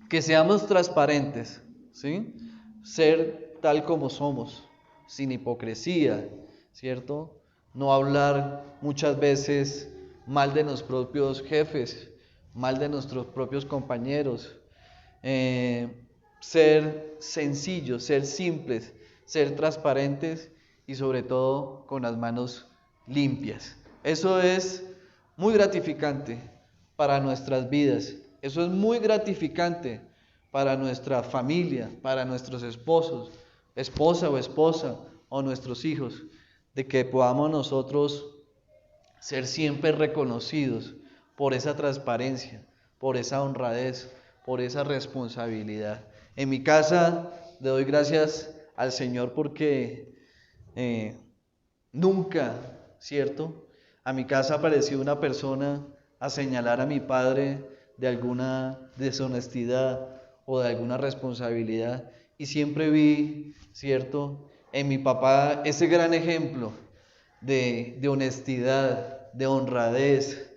que seamos transparentes, ¿sí? Ser tal como somos, sin hipocresía, ¿cierto? No hablar muchas veces mal de nuestros propios jefes, mal de nuestros propios compañeros. Ser sencillos, ser simples, ser transparentes y sobre todo con las manos limpias. Eso es muy gratificante para nuestras vidas. Eso es muy gratificante para nuestra familia, para nuestros esposos, esposa o nuestros hijos, de que podamos nosotros ser siempre reconocidos por esa transparencia, por esa honradez, por esa responsabilidad. En mi casa le doy gracias al Señor porque nunca, ¿cierto?, a mi casa apareció una persona a señalar a mi padre de alguna deshonestidad o de alguna responsabilidad, y siempre vi, ¿cierto?, en mi papá ese gran ejemplo de honestidad, de honradez,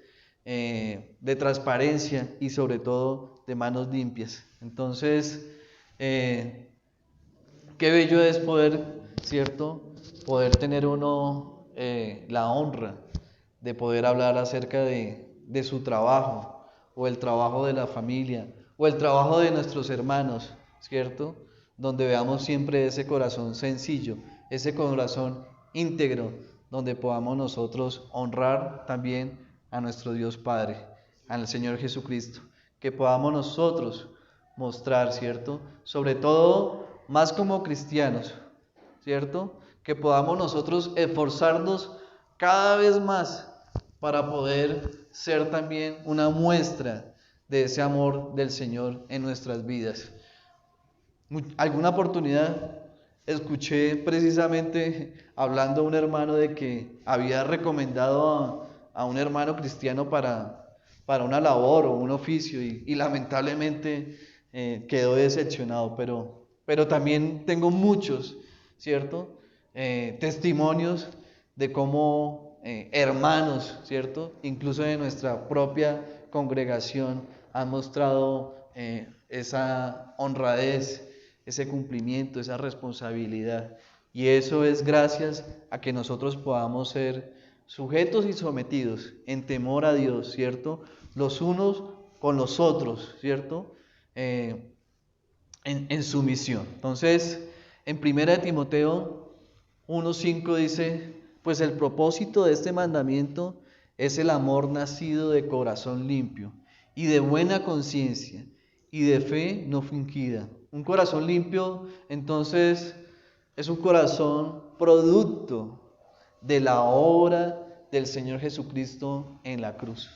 de transparencia y sobre todo de manos limpias. Entonces, qué bello es poder, ¿cierto?, poder tener uno la honra de poder hablar acerca de su trabajo, o el trabajo de la familia, o el trabajo de nuestros hermanos, ¿cierto?, donde veamos siempre ese corazón sencillo, ese corazón íntegro, donde podamos nosotros honrar también a nuestro Dios Padre, al Señor Jesucristo, que podamos nosotros mostrar, ¿cierto?, sobre todo más como cristianos, ¿cierto?, que podamos nosotros esforzarnos cada vez más para poder ser también una muestra de ese amor del Señor en nuestras vidas. Alguna oportunidad escuché precisamente hablando a un hermano de que había recomendado a un hermano cristiano para una labor o un oficio y lamentablemente quedó decepcionado, pero también tengo muchos, ¿cierto? Testimonios de cómo hermanos, ¿cierto? Incluso de nuestra propia congregación han mostrado esa honradez, ese cumplimiento, esa responsabilidad. Y eso es gracias a que nosotros podamos ser sujetos y sometidos en temor a Dios, ¿cierto? Los unos con los otros, ¿cierto? En sumisión. Entonces, en 1 Timoteo 1:5 dice, pues el propósito de este mandamiento es el amor nacido de corazón limpio y de buena conciencia y de fe no fingida. Un corazón limpio, entonces, es un corazón producto de la obra del Señor Jesucristo en la cruz.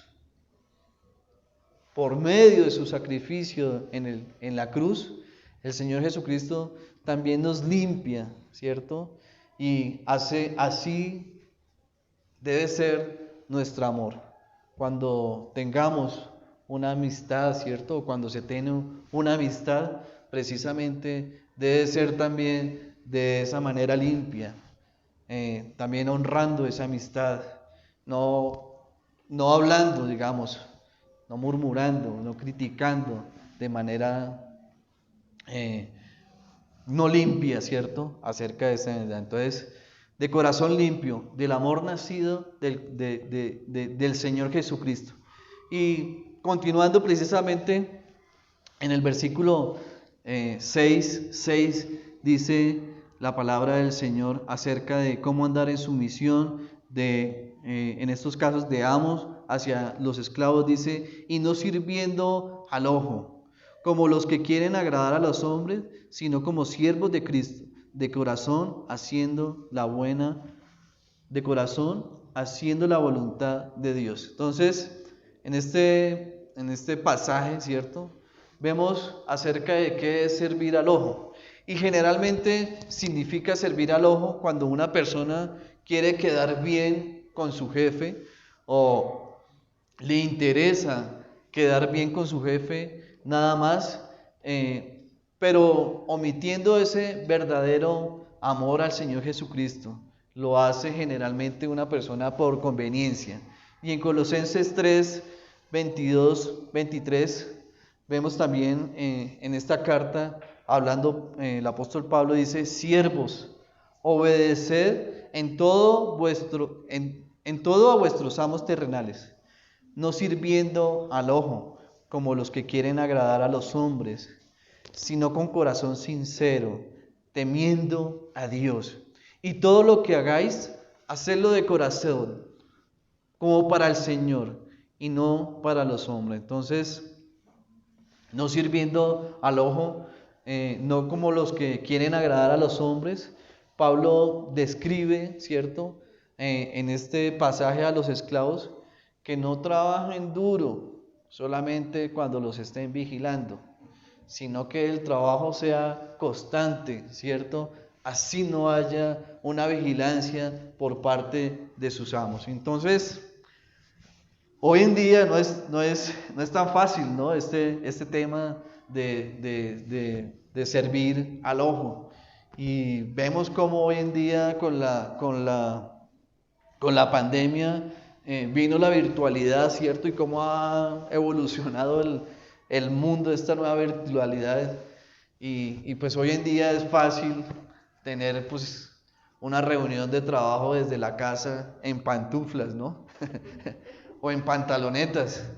Por medio de su sacrificio en la cruz, el Señor Jesucristo también nos limpia, ¿cierto? Y así debe ser nuestro amor. Cuando tengamos una amistad, ¿cierto? O cuando se tiene una amistad, precisamente debe ser también de esa manera limpia, también honrando esa amistad, no hablando, digamos, no murmurando, no criticando de manera no limpia, ¿cierto? Acerca de esa verdad. Entonces, de corazón limpio, del amor nacido del Señor Jesucristo. Y continuando precisamente en el versículo 6 dice la palabra del Señor acerca de cómo andar en sumisión, en estos casos de amos hacia los esclavos, dice, y no sirviendo al ojo, como los que quieren agradar a los hombres, sino como siervos de Cristo, de corazón haciendo la voluntad de Dios. Entonces, en este pasaje, ¿cierto? Vemos acerca de qué es servir al ojo. Y generalmente significa servir al ojo cuando una persona quiere quedar bien con su jefe o le interesa quedar bien con su jefe nada más, pero omitiendo ese verdadero amor al Señor Jesucristo. Lo hace generalmente una persona por conveniencia. Y en Colosenses 3, 22, 23, vemos también en esta carta, hablando el apóstol Pablo, dice, siervos, obedeced en todo a vuestros amos terrenales, no sirviendo al ojo, como los que quieren agradar a los hombres, sino con corazón sincero, temiendo a Dios. Y todo lo que hagáis, hacedlo de corazón, como para el Señor, y no para los hombres. Entonces, no sirviendo al ojo, no como los que quieren agradar a los hombres. Pablo describe, ¿cierto?, en este pasaje a los esclavos que no trabajen duro solamente cuando los estén vigilando, sino que el trabajo sea constante, ¿cierto? Así no haya una vigilancia por parte de sus amos. Entonces, hoy en día no es tan fácil, ¿no? Este tema de servir al ojo. Y vemos cómo hoy en día con la pandemia vino la virtualidad, ¿cierto? Y cómo ha evolucionado el mundo, esta nueva virtualidad. Y pues hoy en día es fácil tener pues una reunión de trabajo desde la casa en pantuflas, ¿no? O en pantalonetas.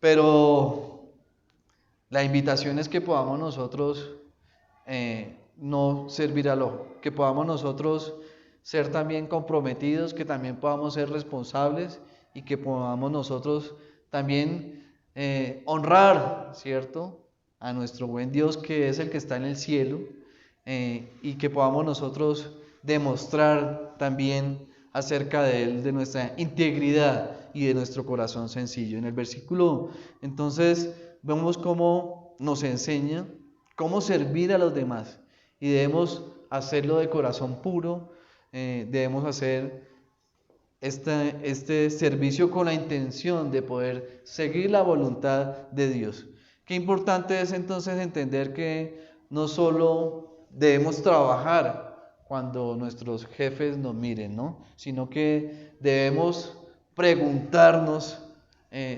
Pero la invitación es que podamos nosotros no servir al ojo, que podamos nosotros ser también comprometidos, que también podamos ser responsables y que podamos nosotros también honrar, ¿cierto?, a nuestro buen Dios que es el que está en el cielo, y que podamos nosotros demostrar también acerca de Él, de nuestra integridad y de nuestro corazón sencillo. En el versículo, entonces, vemos cómo nos enseña cómo servir a los demás y debemos hacerlo de corazón puro, debemos hacer este servicio con la intención de poder seguir la voluntad de Dios. Qué importante es entonces entender que no solo debemos trabajar cuando nuestros jefes nos miren, ¿no? Sino que debemos preguntarnos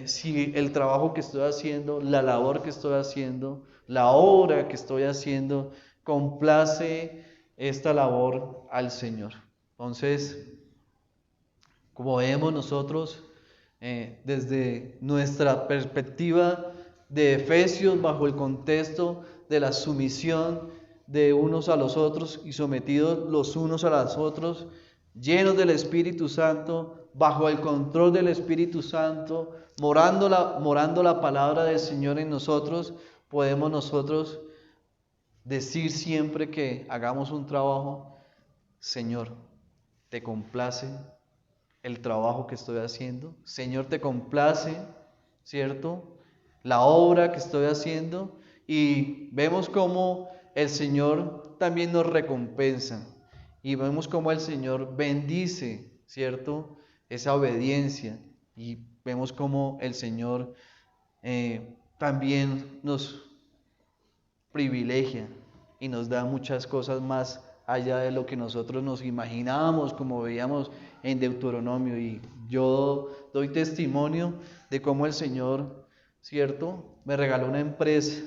si el trabajo que estoy haciendo, la labor que estoy haciendo, la obra que estoy haciendo, complace esta labor al Señor. Entonces, como vemos nosotros, desde nuestra perspectiva de Efesios, bajo el contexto de la sumisión de unos a los otros y sometidos los unos a los otros, llenos del Espíritu Santo, bajo el control del Espíritu Santo, morando la palabra del Señor en nosotros, podemos nosotros decir siempre que hagamos un trabajo: Señor, ¿te complace el trabajo que estoy haciendo? Señor, ¿te complace, cierto, la obra que estoy haciendo? Y vemos cómo el Señor también nos recompensa y vemos cómo el Señor bendice, cierto, esa obediencia, y vemos cómo el Señor también nos privilegia y nos da muchas cosas más allá de lo que nosotros nos imaginábamos, como veíamos en Deuteronomio. Y yo doy testimonio de cómo el Señor, cierto, me regaló una empresa,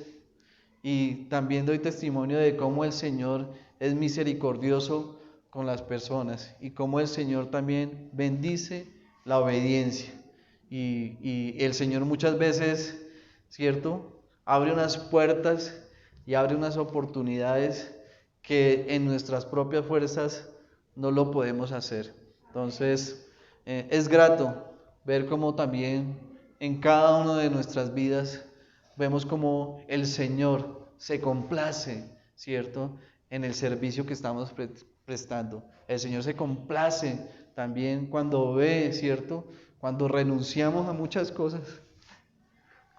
y también doy testimonio de cómo el Señor es misericordioso con las personas y cómo el Señor también bendice la obediencia. Y el Señor muchas veces, cierto, abre unas puertas y abre unas oportunidades que en nuestras propias fuerzas no lo podemos hacer. Entonces, es grato ver cómo también en cada una de nuestras vidas vemos cómo el Señor se complace, ¿cierto?, en el servicio que estamos prestando. El Señor se complace también cuando ve, ¿cierto?, cuando renunciamos a muchas cosas,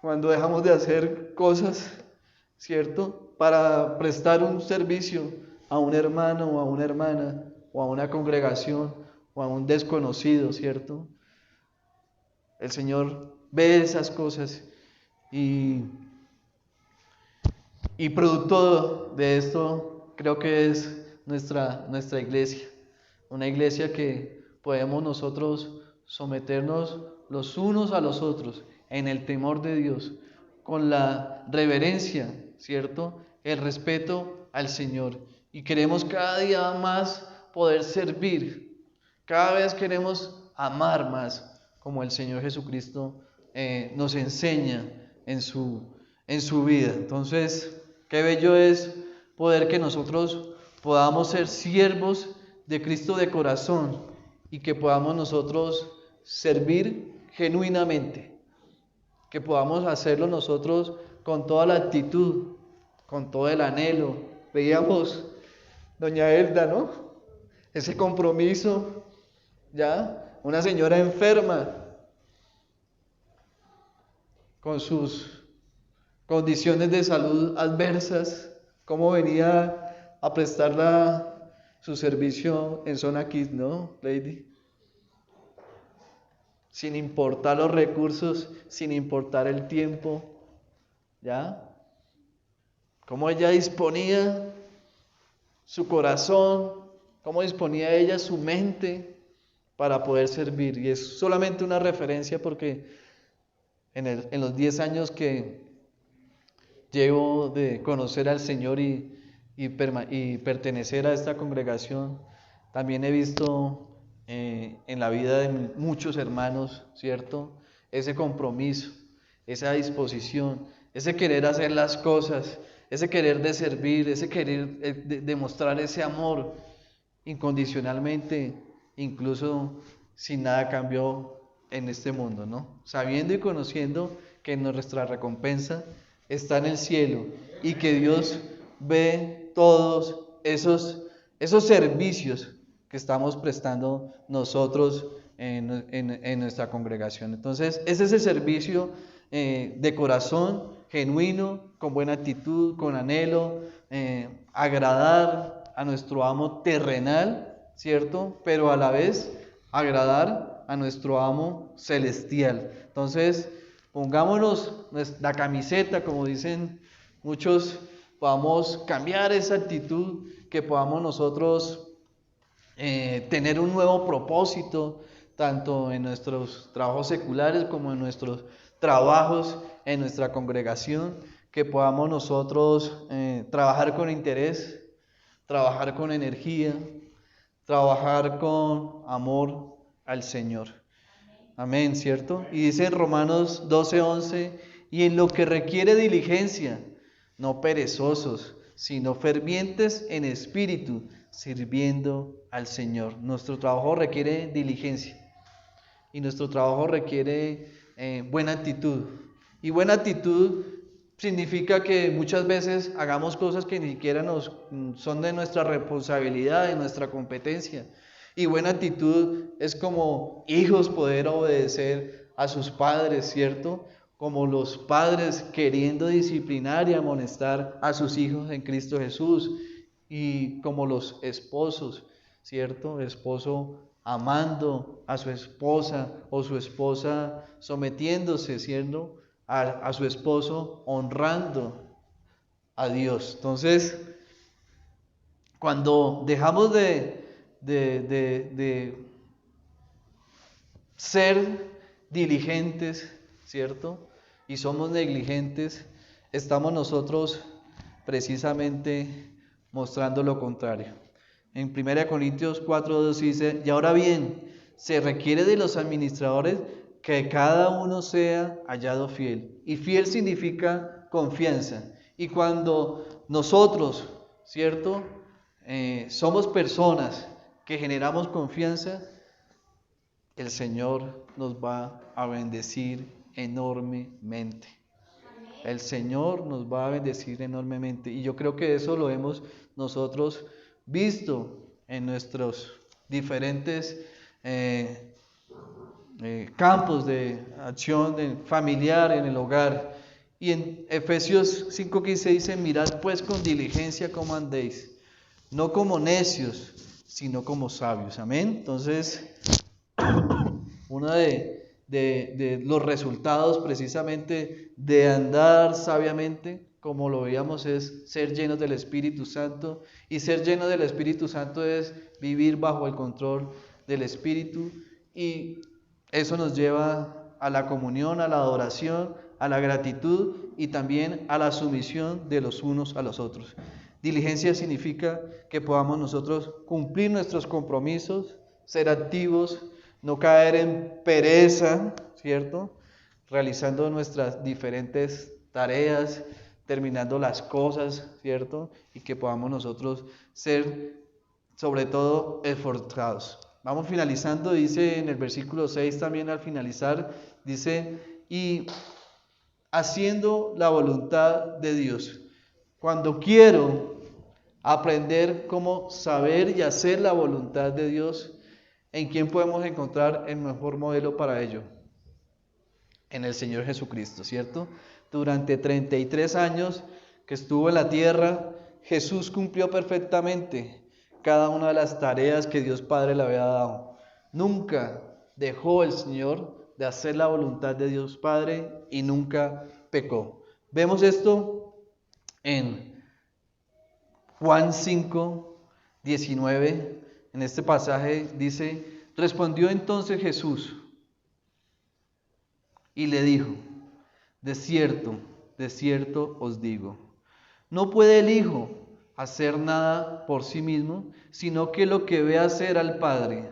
cuando dejamos de hacer cosas, ¿cierto?, para prestar un servicio a un hermano o a una hermana o a una congregación o a un desconocido, ¿cierto? El Señor ve esas cosas y producto de esto creo que es nuestra iglesia, una iglesia que podemos nosotros someternos los unos a los otros en el temor de Dios, con la reverencia, ¿cierto?, el respeto al Señor, y queremos cada día más poder servir, cada vez queremos amar más, como el Señor Jesucristo nos enseña en su vida. Entonces, qué bello es poder que nosotros podamos ser siervos de Cristo de corazón y que podamos nosotros servir genuinamente, que podamos hacerlo nosotros con toda la actitud, con todo el anhelo. Veíamos doña Elda, ¿no?, ese compromiso, ya, una señora enferma con sus condiciones de salud adversas, cómo venía a prestar su servicio en Zona Kids, ¿no, Lady? Sin importar los recursos, sin importar el tiempo, ¿ya? Cómo ella disponía su corazón, cómo disponía ella su mente para poder servir. Y es solamente una referencia porque en los 10 años que llevo de conocer al Señor y pertenecer a esta congregación, también he visto en la vida de muchos hermanos, ¿cierto?, ese compromiso, esa disposición, ese querer hacer las cosas, ese querer de servir, ese querer de mostrar ese amor incondicionalmente, incluso sin nada a cambio en este mundo, ¿no? Sabiendo y conociendo que nuestra recompensa está en el cielo y que Dios ve todos esos esos servicios que estamos prestando nosotros en nuestra congregación. Entonces, es ese servicio de corazón, genuino, con buena actitud, con anhelo, agradar a nuestro amo terrenal, ¿cierto? Pero a la vez agradar a nuestro amo celestial. Entonces, pongámonos la camiseta, como dicen muchos, podamos cambiar esa actitud, que podamos nosotros tener un nuevo propósito, tanto en nuestros trabajos seculares como en nuestros trabajos en nuestra congregación, que podamos nosotros trabajar con interés, trabajar con energía, trabajar con amor al Señor. Amén, ¿cierto? Y dice en Romanos 12:11, y en lo que requiere diligencia, no perezosos, sino fervientes en espíritu, sirviendo al Señor. Nuestro trabajo requiere diligencia y nuestro trabajo requiere buena actitud. Y buena actitud significa que muchas veces hagamos cosas que ni siquiera son de nuestra responsabilidad, de nuestra competencia. Y buena actitud es como hijos poder obedecer a sus padres, ¿cierto? Como los padres queriendo disciplinar y amonestar a sus hijos en Cristo Jesús. Y como los esposos, ¿cierto? Esposo amando a su esposa o su esposa sometiéndose, ¿cierto? A su esposo, honrando a Dios. Entonces, cuando dejamos de ser diligentes, ¿cierto? Y somos negligentes, estamos nosotros precisamente mostrando lo contrario. En 1 Corintios 4:2 dice, y ahora bien, se requiere de los administradores que cada uno sea hallado fiel. Y fiel significa confianza. Y cuando nosotros, ¿cierto? Somos personas que generamos confianza, el Señor nos va a bendecir enormemente. El Señor nos va a bendecir enormemente. Y yo creo que eso lo hemos nosotros visto en nuestros diferentes campos de acción familiar, en el hogar. Y en Efesios 5:15 dice, mirad pues con diligencia cómo andéis, no como necios, sino como sabios. Amén. Entonces, uno de los resultados precisamente de andar sabiamente, como lo veíamos, es ser llenos del Espíritu Santo. Y ser lleno del Espíritu Santo es vivir bajo el control del Espíritu. Y eso nos lleva a la comunión, a la adoración, a la gratitud y también a la sumisión de los unos a los otros. Diligencia significa que podamos nosotros cumplir nuestros compromisos, ser activos, no caer en pereza, ¿cierto? Realizando nuestras diferentes tareas, terminando las cosas, ¿cierto? Y que podamos nosotros ser, sobre todo, esforzados. Vamos finalizando, dice en el versículo 6 también al finalizar, dice, y haciendo la voluntad de Dios. Cuando quiero aprender cómo saber y hacer la voluntad de Dios, ¿en quién podemos encontrar el mejor modelo para ello? En el Señor Jesucristo, ¿cierto? Durante 33 años que estuvo en la tierra, Jesús cumplió perfectamente cada una de las tareas que Dios Padre le había dado. Nunca dejó el Señor de hacer la voluntad de Dios Padre y nunca pecó. Vemos esto en Juan 5:19. En este pasaje dice, respondió entonces Jesús y le dijo, de cierto os digo, no puede el Hijo hacer nada por sí mismo, sino que lo que ve hacer al Padre,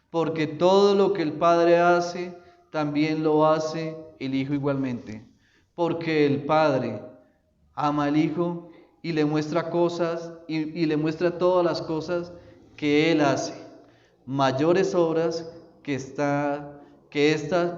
porque todo lo que el Padre hace, también lo hace el Hijo igualmente, porque el Padre ama al Hijo y le muestra cosas, y le muestra todas las cosas que Él hace, mayores obras que ésta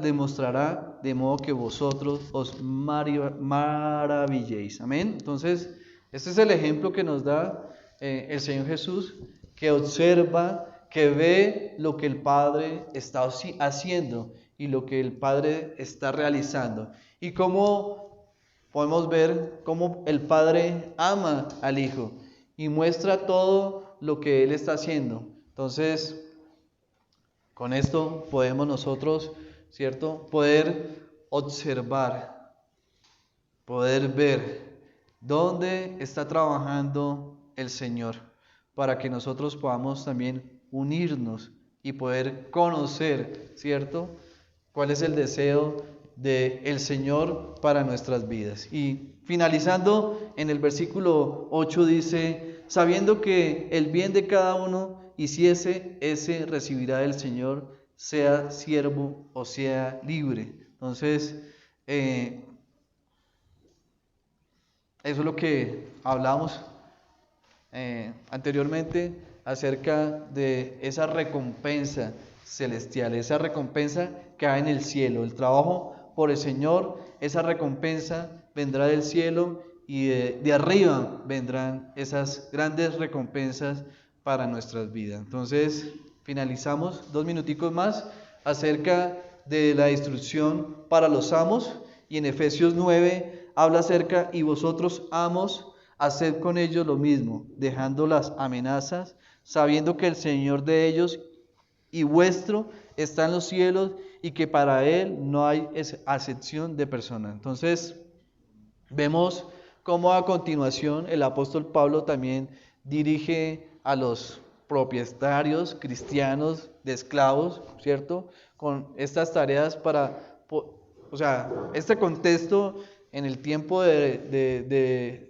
le mostrará, de modo que vosotros os maravilléis. Amén. Entonces, este es el ejemplo que nos da el Señor Jesús, que observa, que ve lo que el Padre está haciendo y lo que el Padre está realizando. Y cómo podemos ver cómo el Padre ama al Hijo y muestra todo lo que Él está haciendo. Entonces, con esto podemos nosotros, ¿cierto?, poder observar, poder ver dónde está trabajando el Señor, para que nosotros podamos también unirnos y poder conocer, ¿cierto?, cuál es el deseo del Señor para nuestras vidas. Y finalizando en el versículo 8 dice, sabiendo que el bien de cada uno hiciese, ese recibirá del Señor, sea siervo o sea libre. Entonces, eso es lo que hablamos anteriormente acerca de esa recompensa celestial, esa recompensa que hay en el cielo, el trabajo por el Señor, esa recompensa vendrá del cielo y de arriba vendrán esas grandes recompensas para nuestras vidas. Entonces, finalizamos 2 minuticos más acerca de la instrucción para los amos, y en Efesios 9 habla acerca, y vosotros amos, haced con ellos lo mismo, dejando las amenazas, sabiendo que el Señor de ellos y vuestro está en los cielos y que para Él no hay acepción de persona. Entonces, vemos cómo a continuación el apóstol Pablo también dirige a los propietarios cristianos de esclavos, ¿cierto?, con estas tareas para, o sea, este contexto en el tiempo del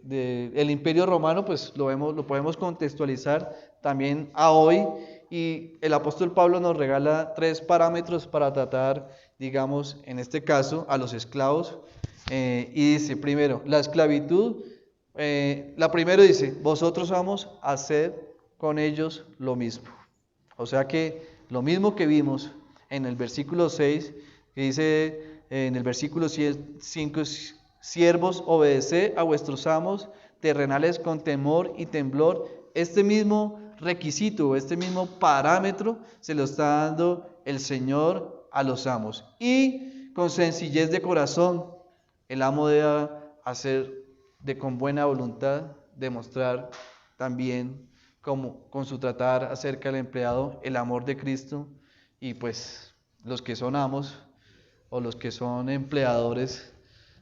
Imperio Romano, pues lo podemos contextualizar también a hoy, y el apóstol Pablo nos regala 3 parámetros para tratar, digamos, en este caso, a los esclavos. Y dice, primero, la esclavitud, la primera dice, vosotros amos, haced con ellos lo mismo. O sea que lo mismo que vimos en el versículo 6, que dice en el versículo 5, siervos, obedeced a vuestros amos terrenales con temor y temblor. Este mismo requisito, este mismo parámetro se lo está dando el Señor a los amos. Y con sencillez de corazón, el amo debe hacer con buena voluntad, demostrar también como con su tratar acerca del empleado el amor de Cristo. Y pues los que son amos o los que son empleadores,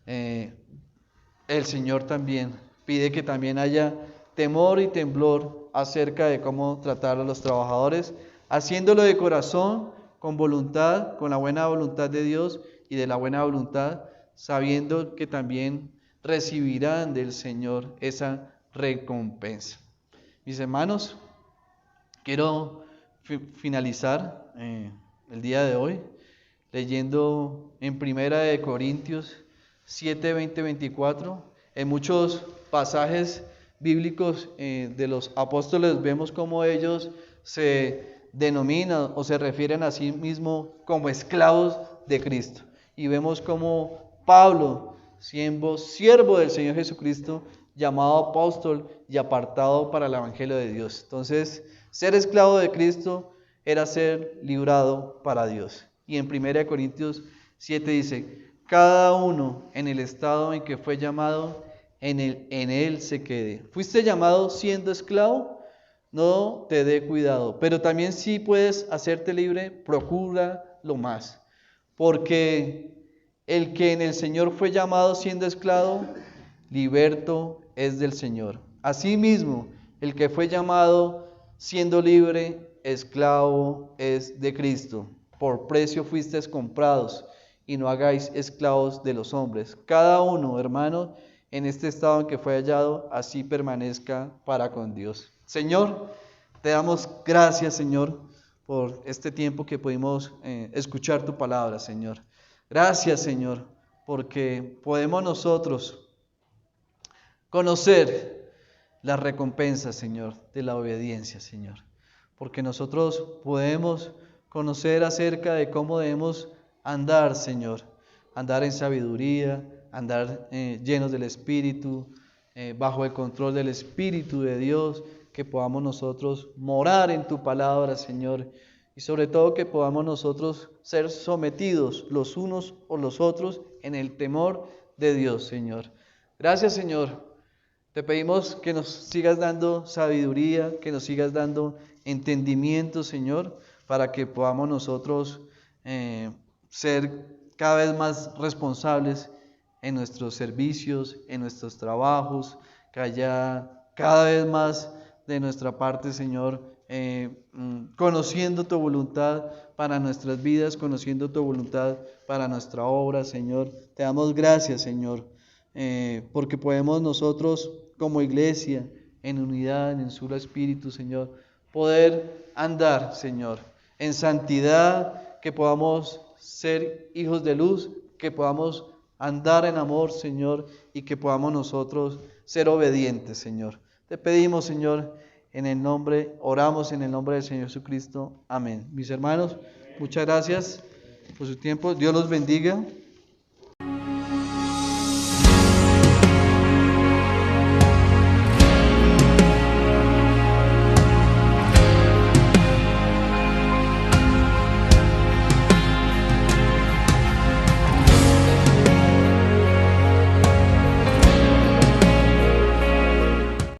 el Señor también pide que también haya temor y temblor acerca de cómo tratar a los trabajadores, haciéndolo de corazón, con voluntad, con la buena voluntad de Dios y de la buena voluntad, sabiendo que también recibirán del Señor esa recompensa. Mis hermanos, quiero finalizar el día de hoy leyendo en 1 Corintios 7, 20, 24. En muchos pasajes bíblicos de los apóstoles vemos cómo ellos se denominan o se refieren a sí mismos como esclavos de Cristo. Y vemos cómo Pablo, siendo siervo del Señor Jesucristo, llamado apóstol y apartado para el Evangelio de Dios. Entonces, ser esclavo de Cristo era ser librado para Dios. Y en 1 Corintios 7 dice, cada uno en el estado en que fue llamado, en él se quede. ¿Fuiste llamado siendo esclavo? No te dé cuidado. Pero también si puedes hacerte libre, procura lo más. Porque el que en el Señor fue llamado siendo esclavo, liberto es del Señor. Asimismo, el que fue llamado siendo libre, esclavo es de Cristo. Por precio fuisteis comprados, y no hagáis esclavos de los hombres. Cada uno, hermano, en este estado en que fue hallado, así permanezca para con Dios. Señor, te damos gracias, Señor, por este tiempo que pudimos escuchar tu palabra, Señor. Gracias, Señor, porque podemos nosotros conocer las recompensas, Señor, de la obediencia, Señor. Porque nosotros podemos conocer acerca de cómo debemos andar, Señor. Andar en sabiduría, andar llenos del Espíritu, bajo el control del Espíritu de Dios, que podamos nosotros morar en tu palabra, Señor, y sobre todo que podamos nosotros ser sometidos los unos o los otros en el temor de Dios, Señor. Gracias, Señor. Te pedimos que nos sigas dando sabiduría, que nos sigas dando entendimiento, Señor, para que podamos nosotros ser cada vez más responsables en nuestros servicios, en nuestros trabajos, que haya cada vez más de nuestra parte, Señor, conociendo tu voluntad para nuestras vidas, conociendo tu voluntad para nuestra obra, Señor. Te damos gracias, Señor, porque podemos nosotros como iglesia, en unidad, en un solo espíritu, Señor, poder andar, Señor, en santidad, que podamos ser hijos de luz, que podamos andar en amor, Señor, y que podamos nosotros ser obedientes, Señor. Te pedimos, Señor, oramos en el nombre del Señor Jesucristo. Amén. Mis hermanos, muchas gracias por su tiempo. Dios los bendiga.